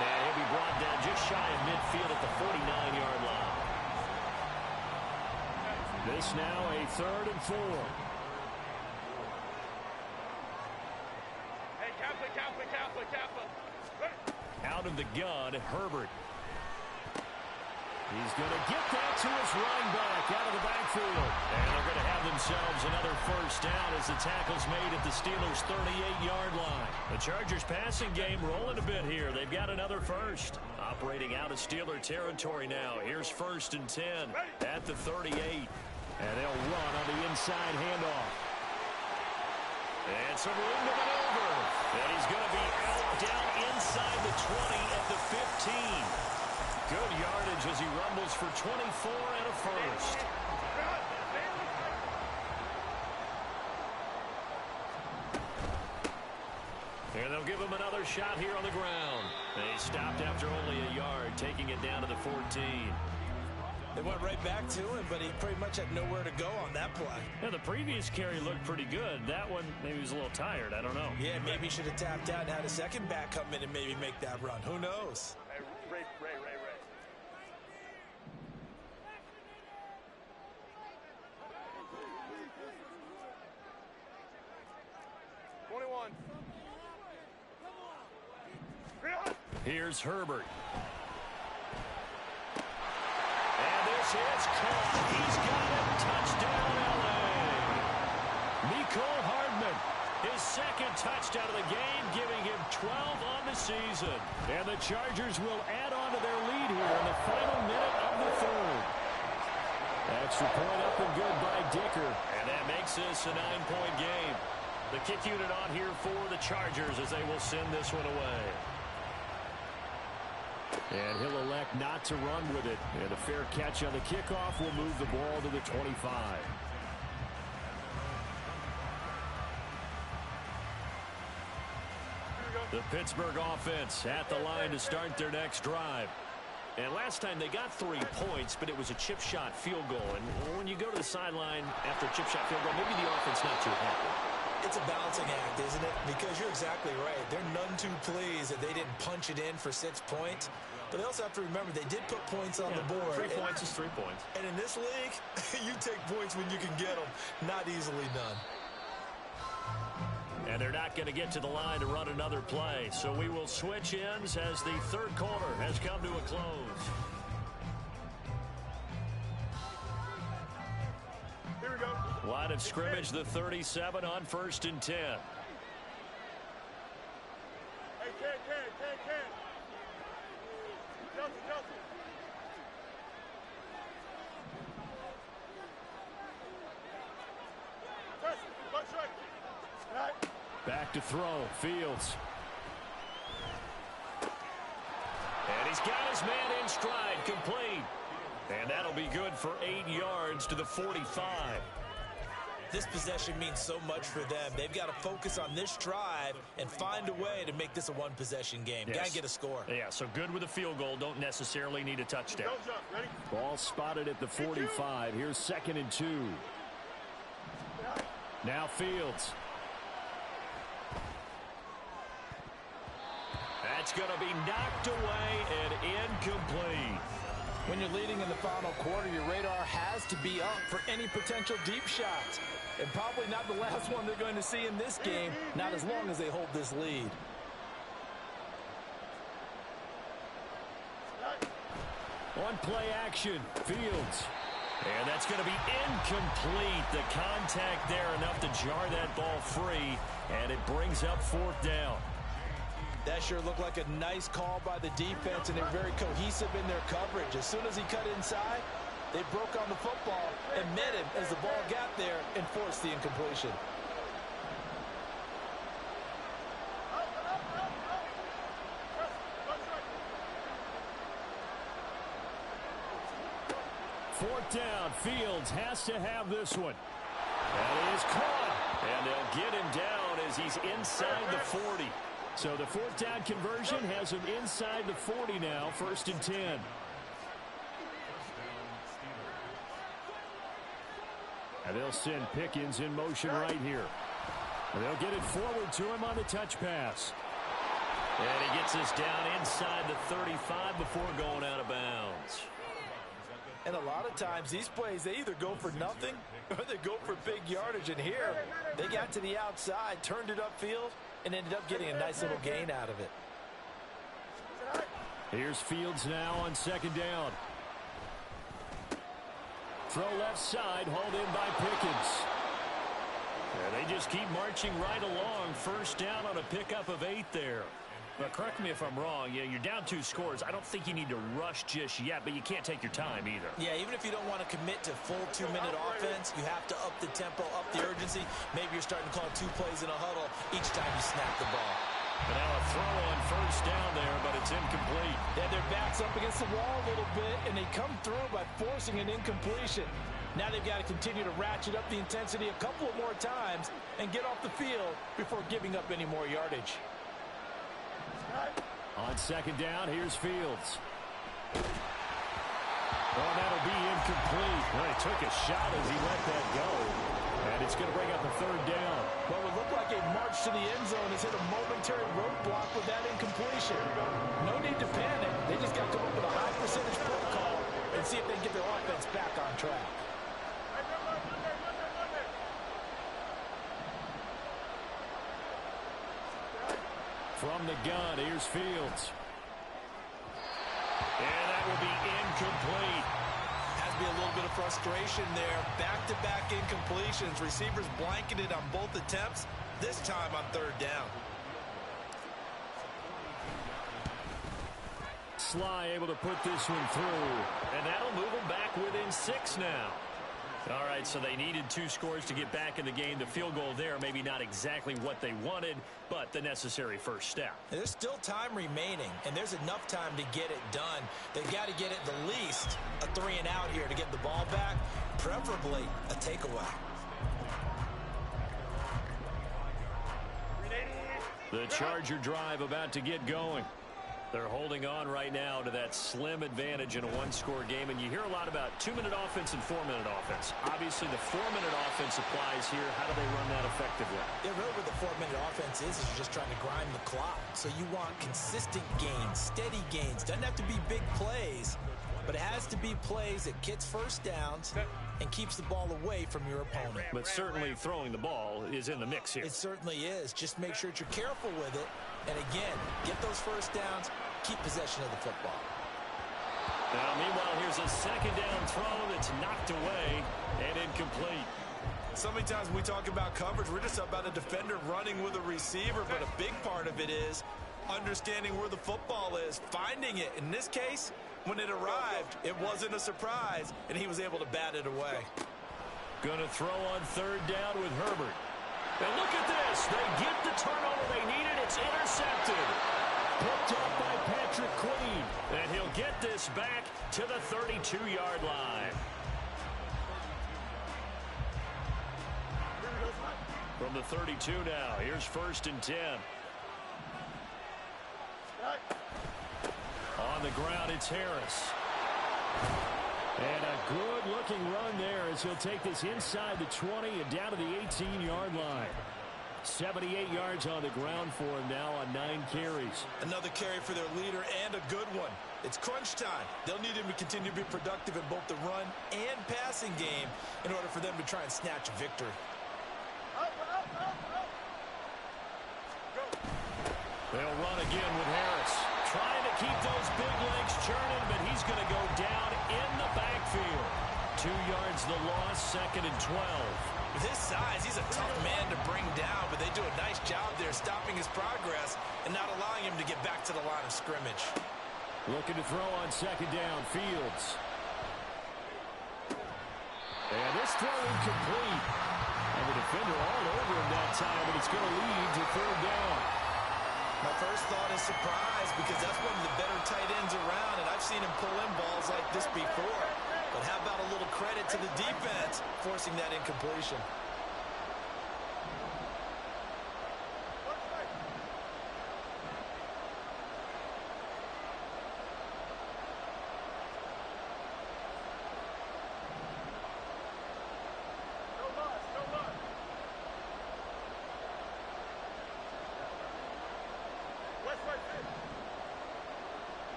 [SPEAKER 2] And he'll be brought down just shy of midfield at the 49-yard line. This now a 3rd and 4.
[SPEAKER 7] Hey, Kappa.
[SPEAKER 2] Out of the gun, Herbert. He's going to get that to his running back out of the backfield. And they're going to have themselves another first down as the tackle's made at the Steelers' 38-yard line. The Chargers passing game rolling a bit here. They've got another first. Operating out of Steeler territory now. Here's 1st and 10 at the 38. And they'll run on the inside handoff. And some room to maneuver. And he's going to be out down inside the 20 at the 15. Good yardage as he rumbles for 24 and a first. And they'll give him another shot here on the ground. They stopped after only a yard, taking it down to the 14.
[SPEAKER 6] They went right back to him, but he pretty much had nowhere to go on that play.
[SPEAKER 2] Yeah, the previous carry looked pretty good. That one, maybe he was a little tired. I don't know.
[SPEAKER 6] Yeah, maybe he should have tapped out and had a second back come in and maybe make that run. Who knows?
[SPEAKER 7] Hey, Ray. 21.
[SPEAKER 2] Here's Herbert. And this is caught. He's got it. Touchdown, L.A. Mecole Hardman, his 2nd touchdown of the game, giving him 12 on the season. And the Chargers will add on to their lead here in the final minute of the 3rd. Extra point up and good by Dicker. And that makes this a 9-point game. The kick unit on here for the Chargers as they will send this one away.
[SPEAKER 8] And he'll elect not to run with it. And a fair catch on the kickoff will move the ball to the 25. The Pittsburgh offense at the line to start their next drive. And last time they got 3 points, but it was a chip shot field goal. And when you go to the sideline after a chip shot field goal, maybe the offense not too happy.
[SPEAKER 6] It's a balancing act, isn't it? Because you're exactly right. They're none too pleased that they didn't punch it in for 6 points. But they also have to remember they did put points on the board.
[SPEAKER 8] 3 points is 3 points.
[SPEAKER 6] And in this league, you take points when you can get them. Not easily done.
[SPEAKER 8] And they're not going to get to the line to run another play. So we will switch ends as the third quarter has come to a close.
[SPEAKER 7] Here we go.
[SPEAKER 8] Line of scrimmage, the 37 on 1st and 10.
[SPEAKER 7] Hey, Ken. Kelsey. Press, punch right.
[SPEAKER 8] Back to throw, Fields. And he's got his man in stride, complete. And that'll be good for 8 yards to the 45.
[SPEAKER 6] This possession means so much for them. They've got to focus on this drive and find a way to make this a one-possession game.
[SPEAKER 8] Yes.
[SPEAKER 6] Got to get a score.
[SPEAKER 8] Yeah, so good with a field goal. Don't necessarily need a touchdown.
[SPEAKER 7] Don't jump. Ready?
[SPEAKER 8] Ball spotted at the 45. Here's 2nd and 2. Now Fields. That's going to be knocked away and incomplete.
[SPEAKER 6] When you're leading in the final quarter, your radar has to be up for any potential deep shots. And probably not the last one they're going to see in this game, not as long as they hold this lead.
[SPEAKER 8] On play action, Fields. And that's going to be incomplete. The contact there enough to jar that ball free. And it brings up 4th down.
[SPEAKER 6] That sure looked like a nice call by the defense, and they're very cohesive in their coverage. As soon as he cut inside, they broke on the football and met him as the ball got there and forced the incompletion.
[SPEAKER 8] Fourth down, Fields has to have this one. That is caught, and they'll get him down as he's inside the 40. So the 4th down conversion has him inside the 40 now, 1st and 10. And they'll send Pickens in motion right here. And they'll get it forward to him on the touch pass. And he gets us down inside the 35 before going out of bounds.
[SPEAKER 6] And a lot of times these plays, they either go for nothing or they go for big yardage. And here, they got to the outside, turned it upfield, and ended up getting a nice little gain out of it.
[SPEAKER 8] Here's Fields now on 2nd down. Throw left side, hauled in by Pickens. And they just keep marching right along. 1st down on a pickup of 8 there. But correct me if I'm wrong. Yeah, you're down 2 scores. I don't think you need to rush just yet, but you can't take your time either.
[SPEAKER 6] Yeah, even if you don't want to commit to full 2-minute offense, you have to up the tempo, up the urgency. Maybe you're starting to call 2 plays in a huddle each time you snap the ball.
[SPEAKER 8] But now a throw on 1st down there, but it's incomplete.
[SPEAKER 6] Yeah, their back's up against the wall a little bit, and they come through by forcing an incompletion. Now they've got to continue to ratchet up the intensity a couple of more times and get off the field before giving up any more yardage.
[SPEAKER 8] On 2nd down, here's Fields. Oh, that'll be incomplete. Well, he took a shot as he let that go. And it's going to bring up a 3rd down.
[SPEAKER 6] What would look like a march to the end zone has hit a momentary roadblock with that incompletion. No need to panic. They just got to come up with a high percentage play call and see if they can get their offense back on track.
[SPEAKER 8] From the gun, here's Fields. And that will be incomplete.
[SPEAKER 6] Has to be a little bit of frustration there. Back-to-back incompletions. Receivers blanketed on both attempts, this time on 3rd down.
[SPEAKER 8] Sly able to put this one through. And that'll move him back within 6 now. All right, so they needed 2 scores to get back in the game. The field goal there, maybe not exactly what they wanted, but the necessary first step.
[SPEAKER 6] There's still time remaining, and there's enough time to get it done. They've got to get at the least a 3 and out here to get the ball back, preferably a takeaway.
[SPEAKER 8] The Charger drive about to get going. They're holding on right now to that slim advantage in a 1-score game, and you hear a lot about 2-minute offense and 4-minute offense. Obviously, the 4-minute offense applies here. How do they run that effectively?
[SPEAKER 6] Yeah, really what the 4-minute offense is you're just trying to grind the clock. So you want consistent gains, steady gains. Doesn't have to be big plays, but it has to be plays that gets first downs and keeps the ball away from your opponent.
[SPEAKER 8] But certainly throwing the ball is in the mix here.
[SPEAKER 6] It certainly is. Just make sure that you're careful with it. And again, get those first downs, keep possession of the football.
[SPEAKER 8] Now, meanwhile, here's a 2nd down throw that's knocked away and incomplete.
[SPEAKER 9] So many times when we talk about coverage, we're just about a defender running with a receiver, but a big part of it is understanding where the football is, finding it. In this case, when it arrived, it wasn't a surprise, and he was able to bat it away.
[SPEAKER 8] Going to throw on 3rd down with Herbert. And look at this. They get the turnover they needed. It's intercepted. Picked up by Patrick Queen. And he'll get this back to the 32-yard line. From the 32 now, here's 1st and 10. On the ground, it's Harris. And a good-looking run there as he'll take this inside the 20 and down to the 18-yard line. 78 yards on the ground for him now on 9 carries.
[SPEAKER 6] Another carry for their leader and a good one. It's crunch time. They'll need him to continue to be productive in both the run and passing game in order for them to try and snatch a victory.
[SPEAKER 8] They'll run again with Harris. Trying to keep those big legs churning, but he's going to go down in the backfield. 2 yards the loss, 2nd and 12.
[SPEAKER 6] With his size, he's a tough man to bring down, but they do a nice job there stopping his progress and not allowing him to get back to the line of scrimmage.
[SPEAKER 8] Looking to throw on 2nd down, Fields. And this throw incomplete. And the defender all over him that time, but it's going to lead to 3rd down.
[SPEAKER 6] My first thought is surprise because that's one of the better tight ends around, and I've seen him pull in balls like this before. But how about a little credit to the defense forcing that incompletion?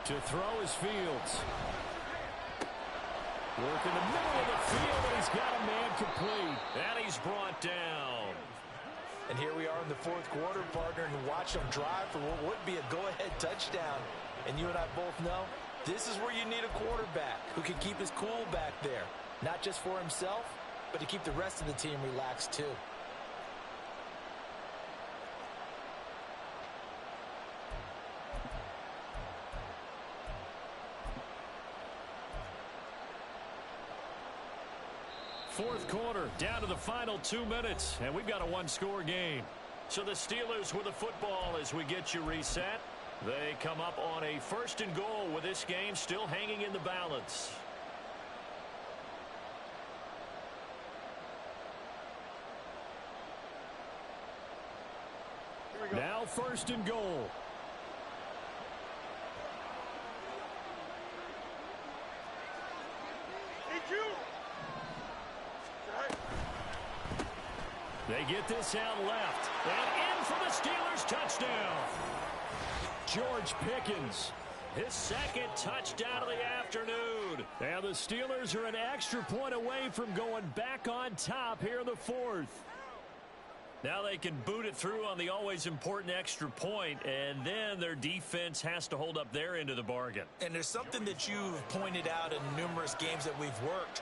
[SPEAKER 8] To throw is Fields. Work in the middle of the field, and he's got a man complete. And he's brought down.
[SPEAKER 6] And here we are in the 4th quarter, partner, and watch them drive for what would be a go-ahead touchdown. And you and I both know this is where you need a quarterback who can keep his cool back there. Not just for himself, but to keep the rest of the team relaxed too.
[SPEAKER 8] Fourth quarter, down to the final 2 minutes, and we've got a 1-score game. So the Steelers with the football as we get you reset. They come up on a 1st and goal with this game still hanging in the balance. Now 1st and goal. They get this out left. And in for the Steelers touchdown. George Pickens, his 2nd touchdown of the afternoon. And the Steelers are an extra point away from going back on top here in the 4th. Now they can boot it through on the always important extra point, and then their defense has to hold up their end of the bargain.
[SPEAKER 6] And there's something that you've pointed out in numerous games that we've worked.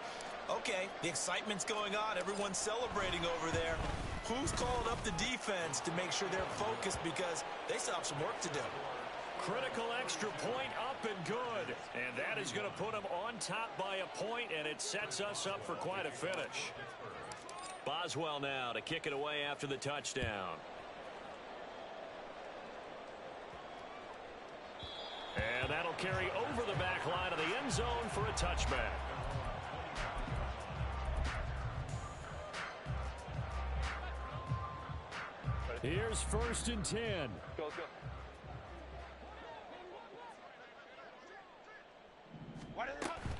[SPEAKER 6] Okay, the excitement's going on. Everyone's celebrating over there. Who's calling up the defense to make sure they're focused because they still have some work to do?
[SPEAKER 8] Critical extra point up
[SPEAKER 2] up and good. And that is going to put them on top by a point, and it sets us up for quite a finish. Boswell now to kick it away after the touchdown. And that'll carry over the back line of the end zone for a touchback.
[SPEAKER 8] Here's 1st and 10.
[SPEAKER 7] Go, go.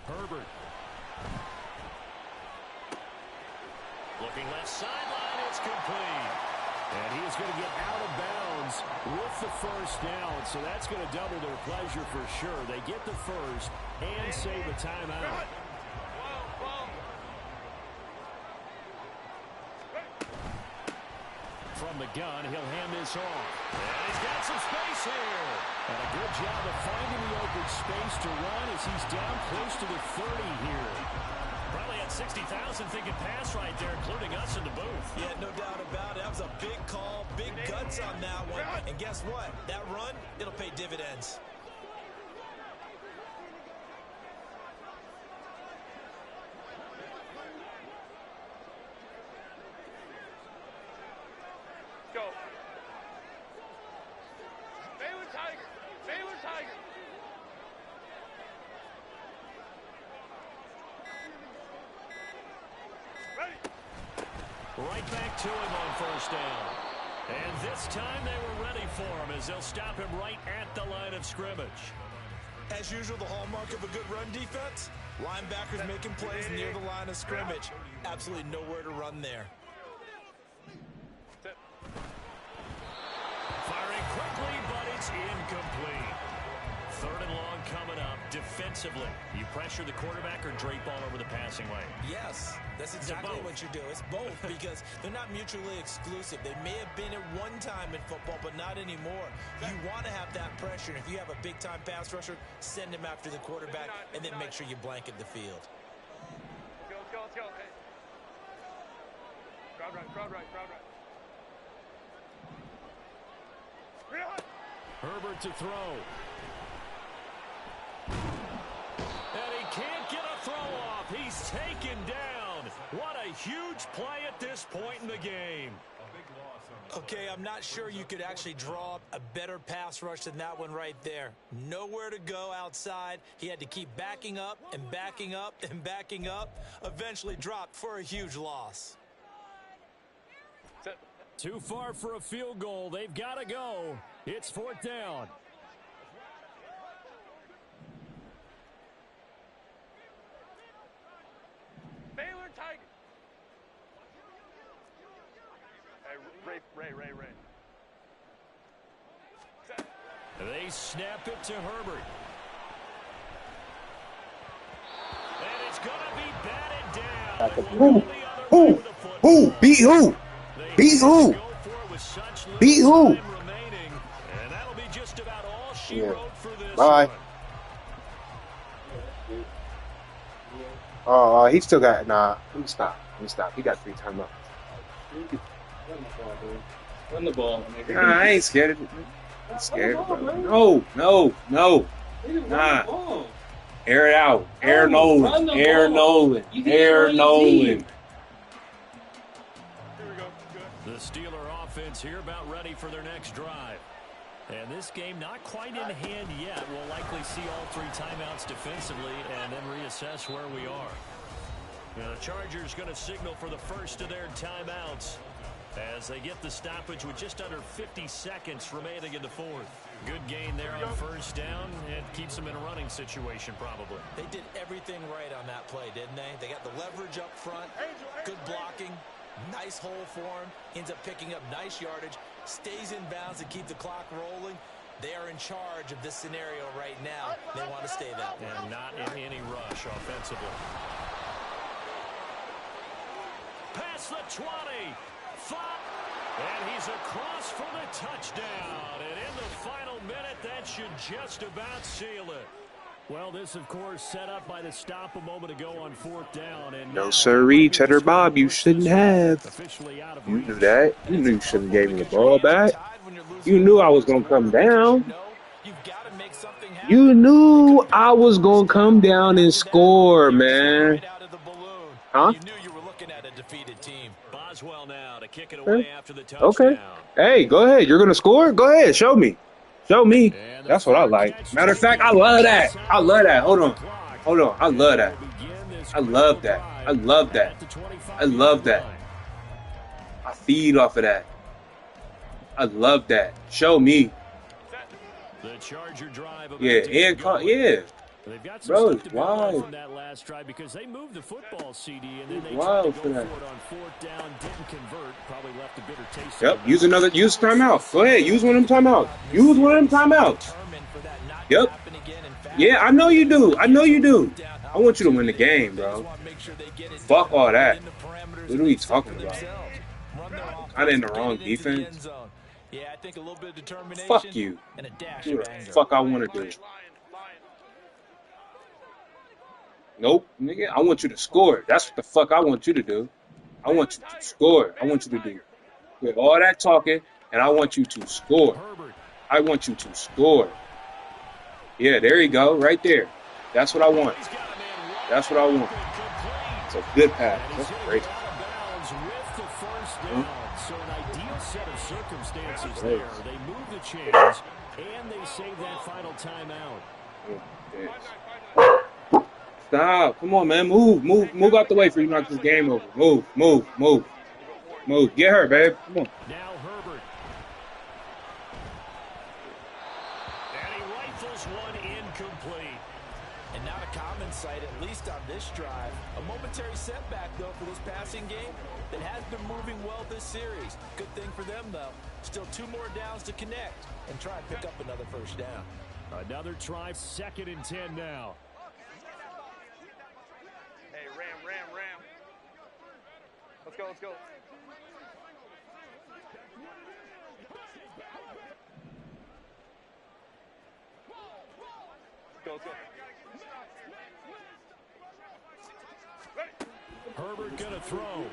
[SPEAKER 8] Herbert.
[SPEAKER 2] Looking left sideline, it's complete.
[SPEAKER 8] And he is going to get out of bounds with the 1st down, so that's going to double their pleasure for sure. They get the 1st and save a timeout. From the gun, he'll hand this off.
[SPEAKER 2] And he's got some space here.
[SPEAKER 8] And a good job of finding the open space to run as he's down close to the 30 here.
[SPEAKER 2] Probably had 60,000 thinking pass right there, including us in the booth.
[SPEAKER 6] Yeah, no doubt about it. That was a big call, big guts on that one. And guess what? That run, it'll pay dividends.
[SPEAKER 7] Go. Baylor Tiger. Baylor Tiger. Ready.
[SPEAKER 2] Right back to him on 1st down. And this time they were ready for him as they'll stop him right at the line of scrimmage.
[SPEAKER 6] As usual, the hallmark of a good run defense, linebackers making plays near the line of scrimmage. Absolutely nowhere to run there.
[SPEAKER 2] Firing quickly, but it's incomplete. 3rd and long coming up defensively. You pressure the quarterback or drape all over the passing lane?
[SPEAKER 6] Yes, that's exactly what you do. It's both because they're not mutually exclusive. They may have been at one time in football, but not anymore. You want to have that pressure. And if you have a big-time pass rusher, send him after the quarterback and then make sure you blanket the field.
[SPEAKER 7] Let's go, let's go. Hey. Crowd right, crowd right, crowd right.
[SPEAKER 8] Herbert to throw.
[SPEAKER 2] And he can't get a throw off. He's taken down. What a huge play at this point in the game.
[SPEAKER 6] Okay, I'm not sure you could actually draw up a better pass rush than that one right there. Nowhere to go outside. He had to keep backing up and backing up and backing up. Eventually dropped for a huge loss.
[SPEAKER 8] Too far for a field goal. They've got to go. It's 4th down.
[SPEAKER 7] Baylor Tiger. Hey, Ray.
[SPEAKER 2] They snap it to Herbert. And it's going to be batted down.
[SPEAKER 1] Who? Beat who? Beat who? Beat who?
[SPEAKER 2] And that'll be just about all she wrote for this
[SPEAKER 1] Bye.
[SPEAKER 2] one.
[SPEAKER 1] He still got Let me stop. He got 3 timeouts.
[SPEAKER 4] Run the ball.
[SPEAKER 1] Nah, I ain't scared of it. I'm scared, bro. No. Nah. Air it out. Air Nolan.
[SPEAKER 2] The Steeler offense here about ready for their next drive. And this game not quite in hand yet. We'll likely see all 3 timeouts defensively and then reassess where we are. Now, the Chargers going to signal for the first of their timeouts as they get the stoppage with just under 50 seconds remaining in the 4th. Good gain there on 1st down. It keeps them in a running situation probably.
[SPEAKER 6] They did everything right on that play, didn't they? They got the leverage up front, good blocking, nice hole for him, ends up picking up nice yardage, stays in bounds to keep the clock rolling. They are in charge of this scenario right now. They want to stay that way.
[SPEAKER 2] And not in any rush offensively. Past the 20. Fop. And he's across for the touchdown. And in the final minute, that should just about seal it.
[SPEAKER 8] Well, this, of course, set up by the stop a moment ago on 4th down. And
[SPEAKER 1] No, sirree, Cheddar Bob, you shouldn't have. You knew that. You knew you shouldn't have gave me the ball back. You knew I was going to come down. You knew I was going to come down and score, man. Huh?
[SPEAKER 6] You knew you were looking at a defeated team.
[SPEAKER 2] Boswell now to kick it away after the touchdown.
[SPEAKER 1] Okay. Hey, go ahead. You're going to score? Go ahead. Show me. Show me. That's what I like. Matter of fact, I love that. I love that. Hold on. Hold on. I love that. I love that. I love that. I love that. I feed off of that. I love that. Show me.
[SPEAKER 2] The Charger drive.
[SPEAKER 1] Yeah, and yeah.
[SPEAKER 8] They've got some
[SPEAKER 1] Bro,
[SPEAKER 8] stuff to build on
[SPEAKER 1] wow.
[SPEAKER 8] from that last drive because they moved the football, CD, and then they
[SPEAKER 1] Wow
[SPEAKER 8] tried to
[SPEAKER 1] for
[SPEAKER 8] go
[SPEAKER 1] that.
[SPEAKER 8] for it on fourth down, didn't convert, probably left a bitter taste.
[SPEAKER 1] Yep. Use timeout. Go ahead. Use one of them timeouts. Use one of them timeouts. Yep. Yeah, I know you do. I know you do. I want you to win the game, bro. Fuck all that. What are we talking about? I'm in the wrong defense.
[SPEAKER 6] Yeah, I think a little bit of determination.
[SPEAKER 1] Fuck you.
[SPEAKER 6] And a dash
[SPEAKER 1] Do
[SPEAKER 6] of
[SPEAKER 1] the
[SPEAKER 6] anger.
[SPEAKER 1] fuck I want to do. Nope, nigga. I want you to score. That's what the fuck I want you to do. I want you to score. I want you to do with all that talking, and I want you to score. I want you to score. Yeah, there you go, right there. That's what I want. That's what I want. It's a good pass. That's great.
[SPEAKER 8] So an ideal set of circumstances there. They move the chains, and they save that final timeout.
[SPEAKER 1] Stop. Come on, man. Move out the way for you knock this game over. Move. Get her, babe. Come on.
[SPEAKER 8] Now Herbert.
[SPEAKER 2] And he rifles one incomplete.
[SPEAKER 6] And not a common sight, at least on this drive. A momentary setback, though, for this passing game that has been moving well this series. Good thing for them, though. Still 2 more downs to connect and try and pick up another first down.
[SPEAKER 8] Another try, 2nd and 10 now.
[SPEAKER 7] Hey, Ram. Let's go. Let's go.
[SPEAKER 8] Herbert going to throw.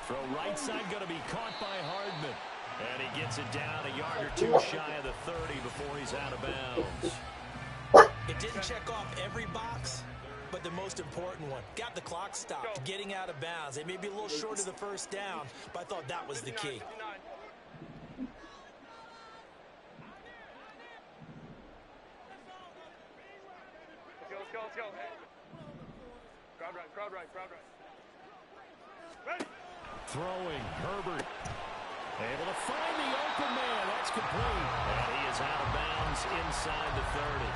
[SPEAKER 8] Throw right side going to be caught by Hardman.
[SPEAKER 2] And he gets it down a yard or two shy of the 30 before he's out of bounds.
[SPEAKER 6] It didn't check off every box, but the most important one. Got the clock stopped, getting out of bounds. They may be a little short of the first down, but I thought that was the key.
[SPEAKER 7] Let's go. Crowd right. Ready?
[SPEAKER 8] Throwing, Herbert. Able to find the open man. That's complete.
[SPEAKER 2] And he is out of bounds inside the 30.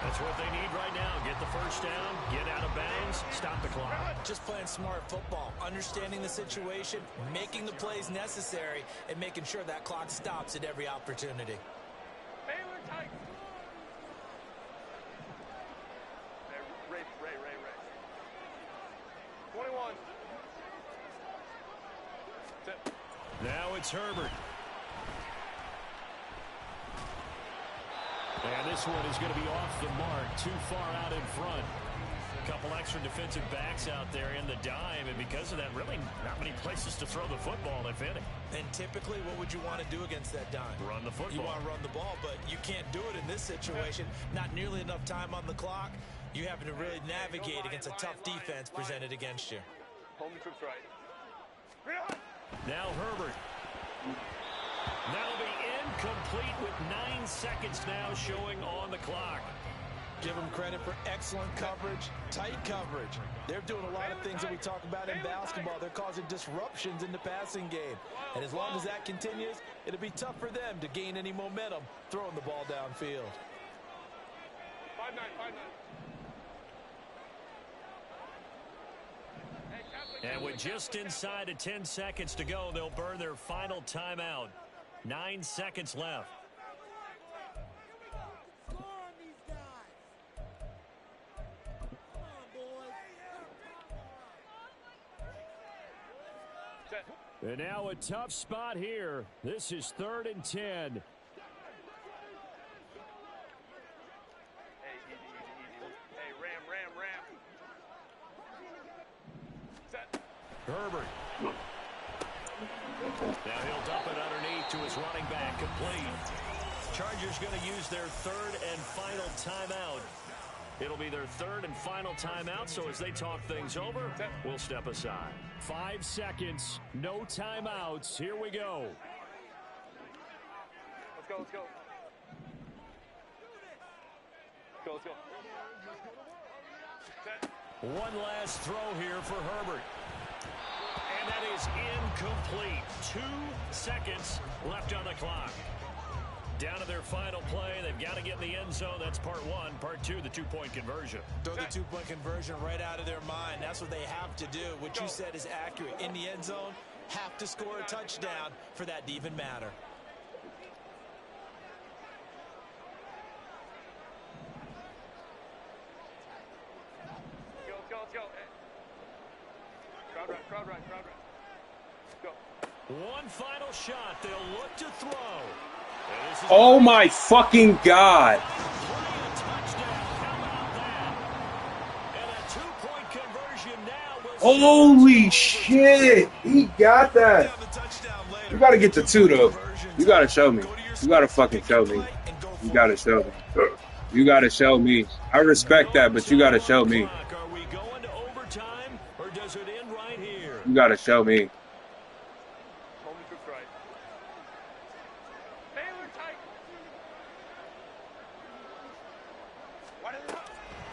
[SPEAKER 2] That's what they need right now. Get the first down, get out of bounds, stop the clock.
[SPEAKER 6] Just playing smart football, understanding the situation, making the plays necessary, and making sure that clock stops at every opportunity.
[SPEAKER 7] Baylor Tigers. Ray. 21.
[SPEAKER 8] Now it's Herbert. And this one is going to be off the mark, too far out in front. A couple extra defensive backs out there in the dime, and because of that, really not many places to throw the football, if any.
[SPEAKER 6] And typically, what would you want to do against that dime?
[SPEAKER 8] Run the football.
[SPEAKER 6] You want to run the ball, but you can't do it in this situation. Not nearly enough time on the clock. You having to really navigate against a tough defense presented against you.
[SPEAKER 7] Home troops right.
[SPEAKER 8] Now Herbert. That'll be incomplete with 9 seconds now showing on the clock.
[SPEAKER 6] Give them credit for excellent coverage, tight coverage. They're doing a lot of things that we talk about in basketball. They're causing disruptions in the passing game. And as long as that continues, it'll be tough for them to gain any momentum throwing the ball downfield.
[SPEAKER 7] 5-9.
[SPEAKER 2] And with just inside of 10 seconds to go, they'll burn their final timeout. 9 seconds left.
[SPEAKER 8] And now a tough spot here. This is 3rd and 10.
[SPEAKER 7] Hey, easy. Hey, Ram. Set.
[SPEAKER 8] Herbert.
[SPEAKER 2] Now he'll dump it underneath to his running back, complete. Chargers going to use their third and final timeout. It'll be their third and final timeout, so as they talk things over, we'll step aside.
[SPEAKER 8] 5 seconds, no timeouts. Here we go.
[SPEAKER 7] Let's go, let's go. Let's go.
[SPEAKER 2] One last throw here for Herbert. And that is incomplete. 2 seconds left on the clock. Down to their final play. They've got to get in the end zone. That's part 1. Part 2, the 2-point conversion.
[SPEAKER 6] Throw the 2-point conversion right out of their mind. That's what they have to do. What you said is accurate. In the end zone, have to score a touchdown for that to even matter.
[SPEAKER 7] Let's go. Crowd right. Let's go.
[SPEAKER 2] One final shot. They'll look to throw.
[SPEAKER 1] Oh my fucking God. Holy shit. He got that. You got to get the 2 though. You got to show me. You got to fucking show me. You got to show me. You got to show me. I respect that, but you got to show me.
[SPEAKER 2] Are we going to overtime or does it end right here?
[SPEAKER 1] You got to show me.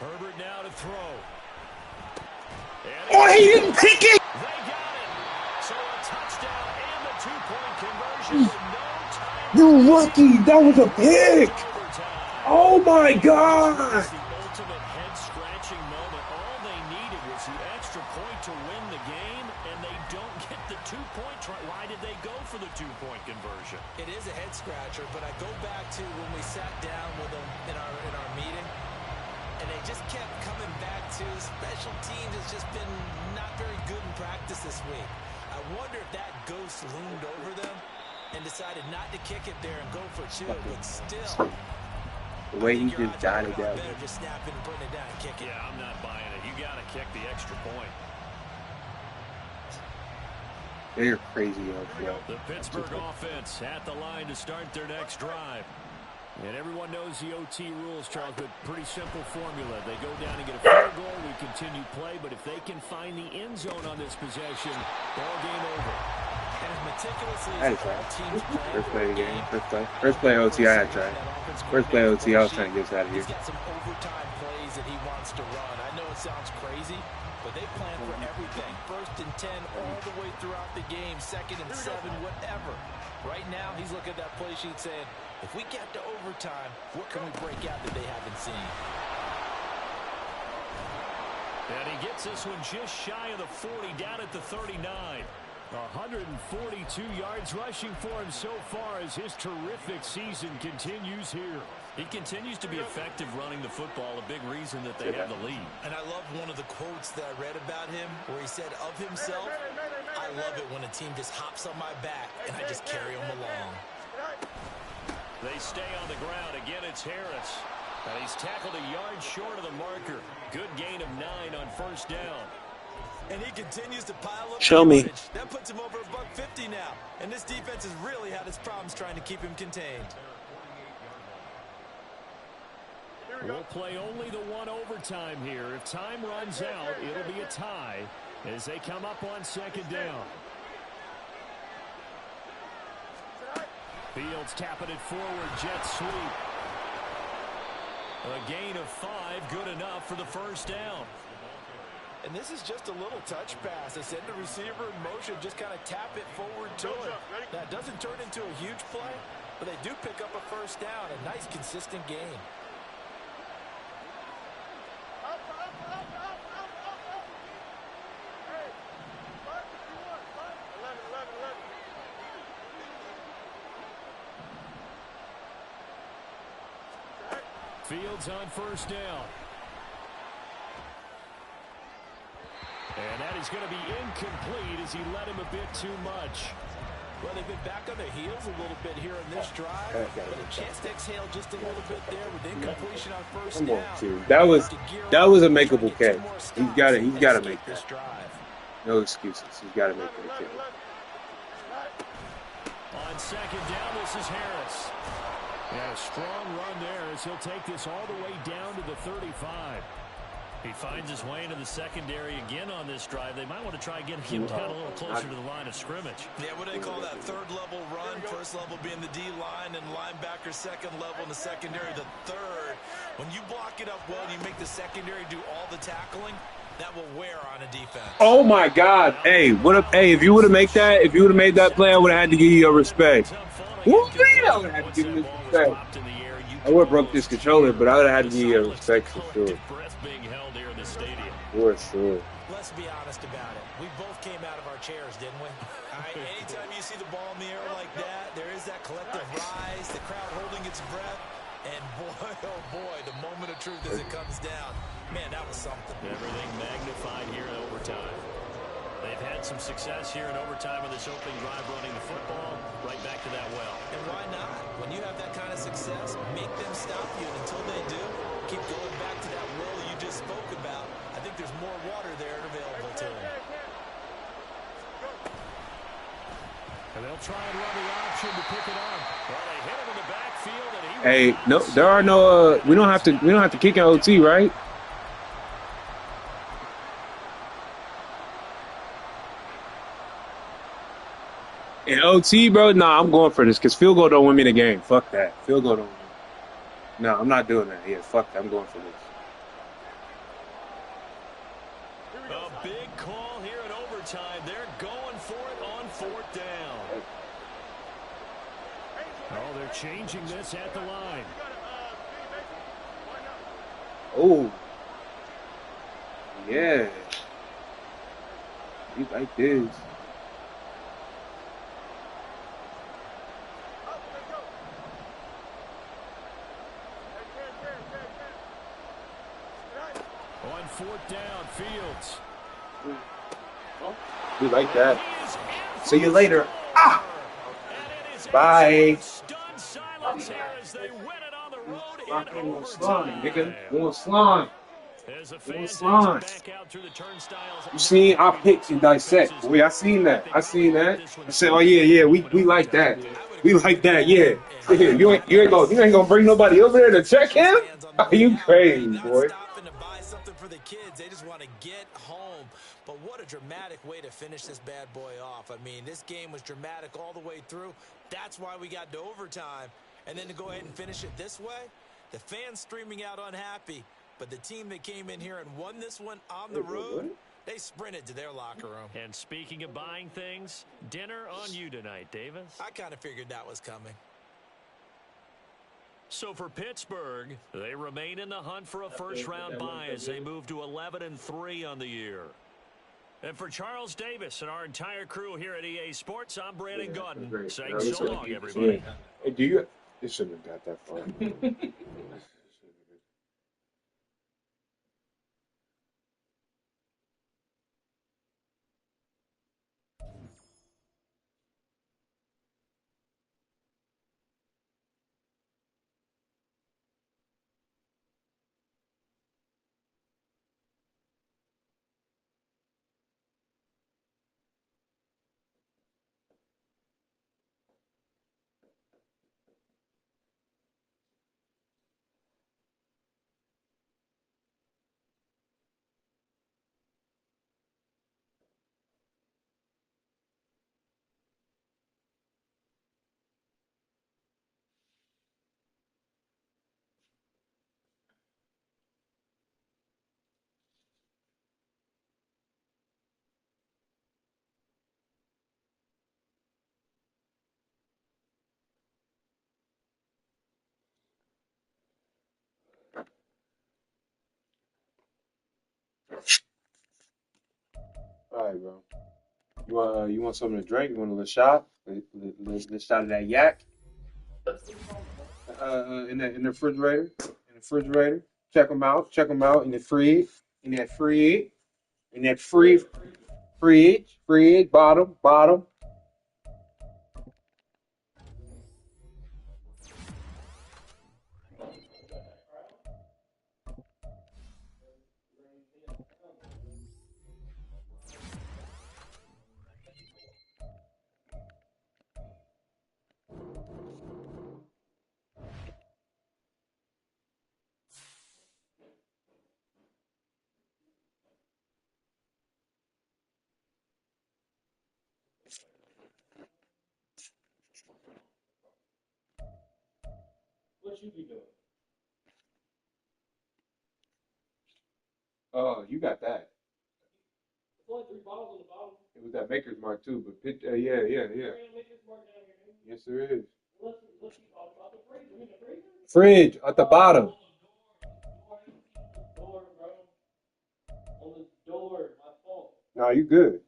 [SPEAKER 2] Herbert now to throw.
[SPEAKER 1] Oh, he didn't pick it!
[SPEAKER 2] They got it. So a touchdown and the 2-point conversion with no time.
[SPEAKER 1] You lucky. That was a pick. Oh my God.
[SPEAKER 2] The ultimate head-scratching moment. All they needed was the extra point to win the game, and they don't get the 2-point try. Why did they go for the 2-point conversion?
[SPEAKER 6] It is a head-scratcher, but I go back to when we sat down with them in our meeting. And they just kept coming back to special teams has just been not very good in practice this week. I wonder if that ghost loomed over them and decided not to kick it there and go for 2, but still.
[SPEAKER 1] The way he just died it down.
[SPEAKER 6] Better just snap it and putting it down and kick it.
[SPEAKER 2] Yeah, I'm not buying it. You got to kick the extra point.
[SPEAKER 1] They're crazy on
[SPEAKER 2] The Pittsburgh offense at the line to start their next drive. And everyone knows the OT rules, Charles, but pretty simple formula. They go down and get a field goal, we continue play, but if they can find the end zone on this possession, ball game over.
[SPEAKER 6] And as meticulously
[SPEAKER 1] I had
[SPEAKER 6] as
[SPEAKER 1] to
[SPEAKER 6] all teams
[SPEAKER 1] try.
[SPEAKER 6] play
[SPEAKER 1] First play of the game. First play OT, I had to try. First play OT, I was trying to get us out of here.
[SPEAKER 6] He's got some overtime plays that he wants to run. I know it sounds crazy, but they plan for everything. 1st and 10 all the way throughout the game. 2nd and 7, whatever. Right now, he's looking at that play sheet saying, if we get to overtime, what can we break out that they haven't seen?
[SPEAKER 2] And he gets this one just shy of the 40, down at the 39.
[SPEAKER 8] 142 yards rushing for him so far as his terrific season continues here.
[SPEAKER 2] He continues to be effective running the football, a big reason that they have the lead.
[SPEAKER 6] And I love one of the quotes that I read about him where he said of himself, I love it when a team just hops on my back and I just carry them along.
[SPEAKER 2] They stay on the ground. Again, it's Harris. And he's tackled a yard short of the marker. Good gain of 9 on 1st down.
[SPEAKER 6] And he continues to pile up.
[SPEAKER 1] Show me.
[SPEAKER 6] That puts him over $150 now. And this defense has really had its problems trying to keep him contained.
[SPEAKER 8] We'll play only the 1 overtime here. If time runs out, it'll be a tie as they come up on 2nd down. Fields tapping it forward, jet sweep.
[SPEAKER 2] A gain of 5, good enough for the 1st down.
[SPEAKER 6] And this is just a little touch pass. They send the receiver in motion, just kind of tap it forward to it. Now, it doesn't turn into a huge play, but they do pick up a 1st down. A nice, consistent gain.
[SPEAKER 8] Fields on 1st down. And that is going to be incomplete as he led him a bit too much.
[SPEAKER 6] Well, they've been back on their heels a little bit here in this drive, but a chance to exhale just a little bit there with incompletion on 1st down.
[SPEAKER 1] That was a makeable catch. He's got to make that. No excuses. He's got to make that catch.
[SPEAKER 2] On 2nd down, this is Harris.
[SPEAKER 8] And a strong run there as he'll take this all the way down to the 35.
[SPEAKER 2] He finds his way into the secondary again on this drive. They might want to try getting him down a little closer to the line of scrimmage.
[SPEAKER 6] Yeah, what do they call that? Third level run. First level being the D-line and linebacker. Second level in the secondary, the third. When you block it up well and you make the secondary do all the tackling, that will wear on a defense.
[SPEAKER 1] Oh my God! Hey, what up? Hey, if you would have made that play, I would have had to give you your respect. Woo, I would have had to give you respect. I would have broke this controller, but I would have had to give you your respect for sure. For sure.
[SPEAKER 6] Let's be honest about it. We both came out of our chairs, didn't we? All right, anytime you see the ball in the air like that, there is that collective rise, the crowd holding its breath, and boy, oh boy, the moment of truth as it comes down. Man, that was something.
[SPEAKER 2] Everything magnified here in overtime. They've had some success here in overtime with this opening drive running the football right back to that well.
[SPEAKER 6] And why not? When you have that kind of success, make them stop you. And until they do, keep going back to that well you just spoke about. I think there's more water there available to them.
[SPEAKER 8] And they'll try and run the option to pick it up.
[SPEAKER 2] Well, they hit him in the backfield, and he
[SPEAKER 1] Hey, no, there are no. We don't have to kick in OT, right? In OT, bro, nah, I'm going for this because field goal don't win me the game. Fuck that. Field goal don't win. No, I'm not doing that. Yeah, fuck that. I'm going for this.
[SPEAKER 2] A big call here in overtime. They're going for it on fourth down.
[SPEAKER 8] Oh, they're changing this at the line.
[SPEAKER 1] Oh. Yeah. We like this.
[SPEAKER 8] On fourth down, Fields.
[SPEAKER 1] We like that. See you later. Ah! Bye. Slime, nigga. Going slime. Going slime. You seen I picked and dissect. Boy, I seen that. I said, oh yeah, we like that. We like that, yeah. You ain't gonna bring nobody over there to check him? Are you crazy, boy?
[SPEAKER 6] They just want to get home. But what a dramatic way to finish this bad boy off. I mean, this game was dramatic all the way through. That's why we got to overtime. And then to go ahead and finish it this way, the fans streaming out unhappy. But the team that came in here and won this one on the road, they sprinted to their locker room.
[SPEAKER 2] And speaking of buying things, dinner on you tonight, Davis.
[SPEAKER 6] I kind of figured that was coming.
[SPEAKER 2] So for Pittsburgh, they remain in the hunt for a first-round bye as they move to 11-3 on the year. And for Charles Davis and our entire crew here at EA Sports, I'm Brandon Gaudin saying so long, everybody.
[SPEAKER 1] Hey, it shouldn't have got that far. All right, bro. You want something to drink? You want a little shot? Little shot of that yak? In the refrigerator. In the refrigerator. Check them out. Check them out in the fridge. In that fridge. In that fridge. Bottom.
[SPEAKER 4] you be doing?
[SPEAKER 3] Oh, you got that.
[SPEAKER 4] It's only 3 bottles on the bottom.
[SPEAKER 3] It was that Maker's Mark too, but yeah.
[SPEAKER 4] There ain't no Maker's Mark down here, man.
[SPEAKER 3] Yes, there is.
[SPEAKER 4] Let's talk about the freezer. In the freezer?
[SPEAKER 3] Fridge at the bottom.
[SPEAKER 4] Door, bro. On the door. My fault.
[SPEAKER 3] No, you good.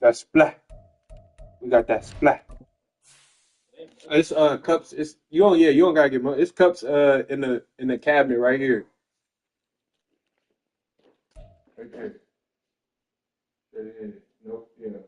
[SPEAKER 3] That splat. We got that splat. It's cups. It's you don't gotta get money. It's cups in the cabinet right here. Right there. Nope. Yeah.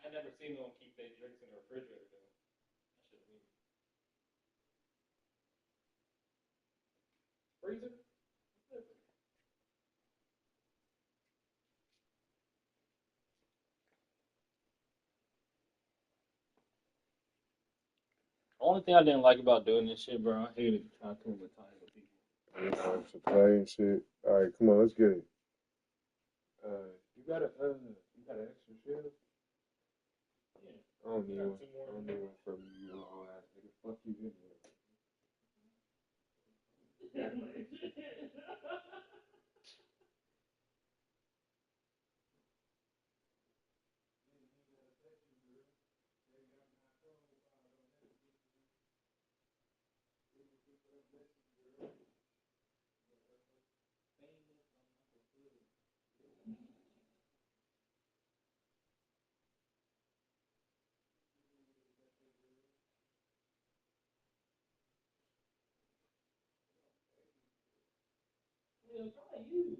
[SPEAKER 4] I never seen no one keep their drinks in the refrigerator, though. That shit's weird. Freezer? Only thing I didn't like about doing this shit, bro, I hated trying to come up with times with people.
[SPEAKER 3] To play and shit. All right, come on, let's get it. You got an extra shell?
[SPEAKER 4] Yeah.
[SPEAKER 3] I don't need one from you, whole ass nigga. Fuck you anyway.
[SPEAKER 4] Yeah, probably you.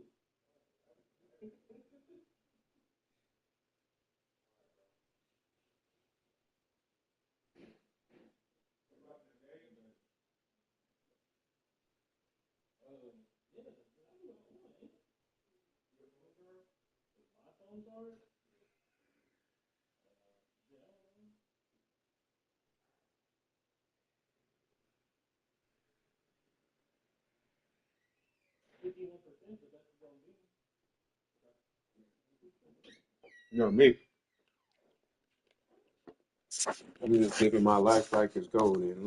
[SPEAKER 3] You know me. I'm just living my life like it's golden.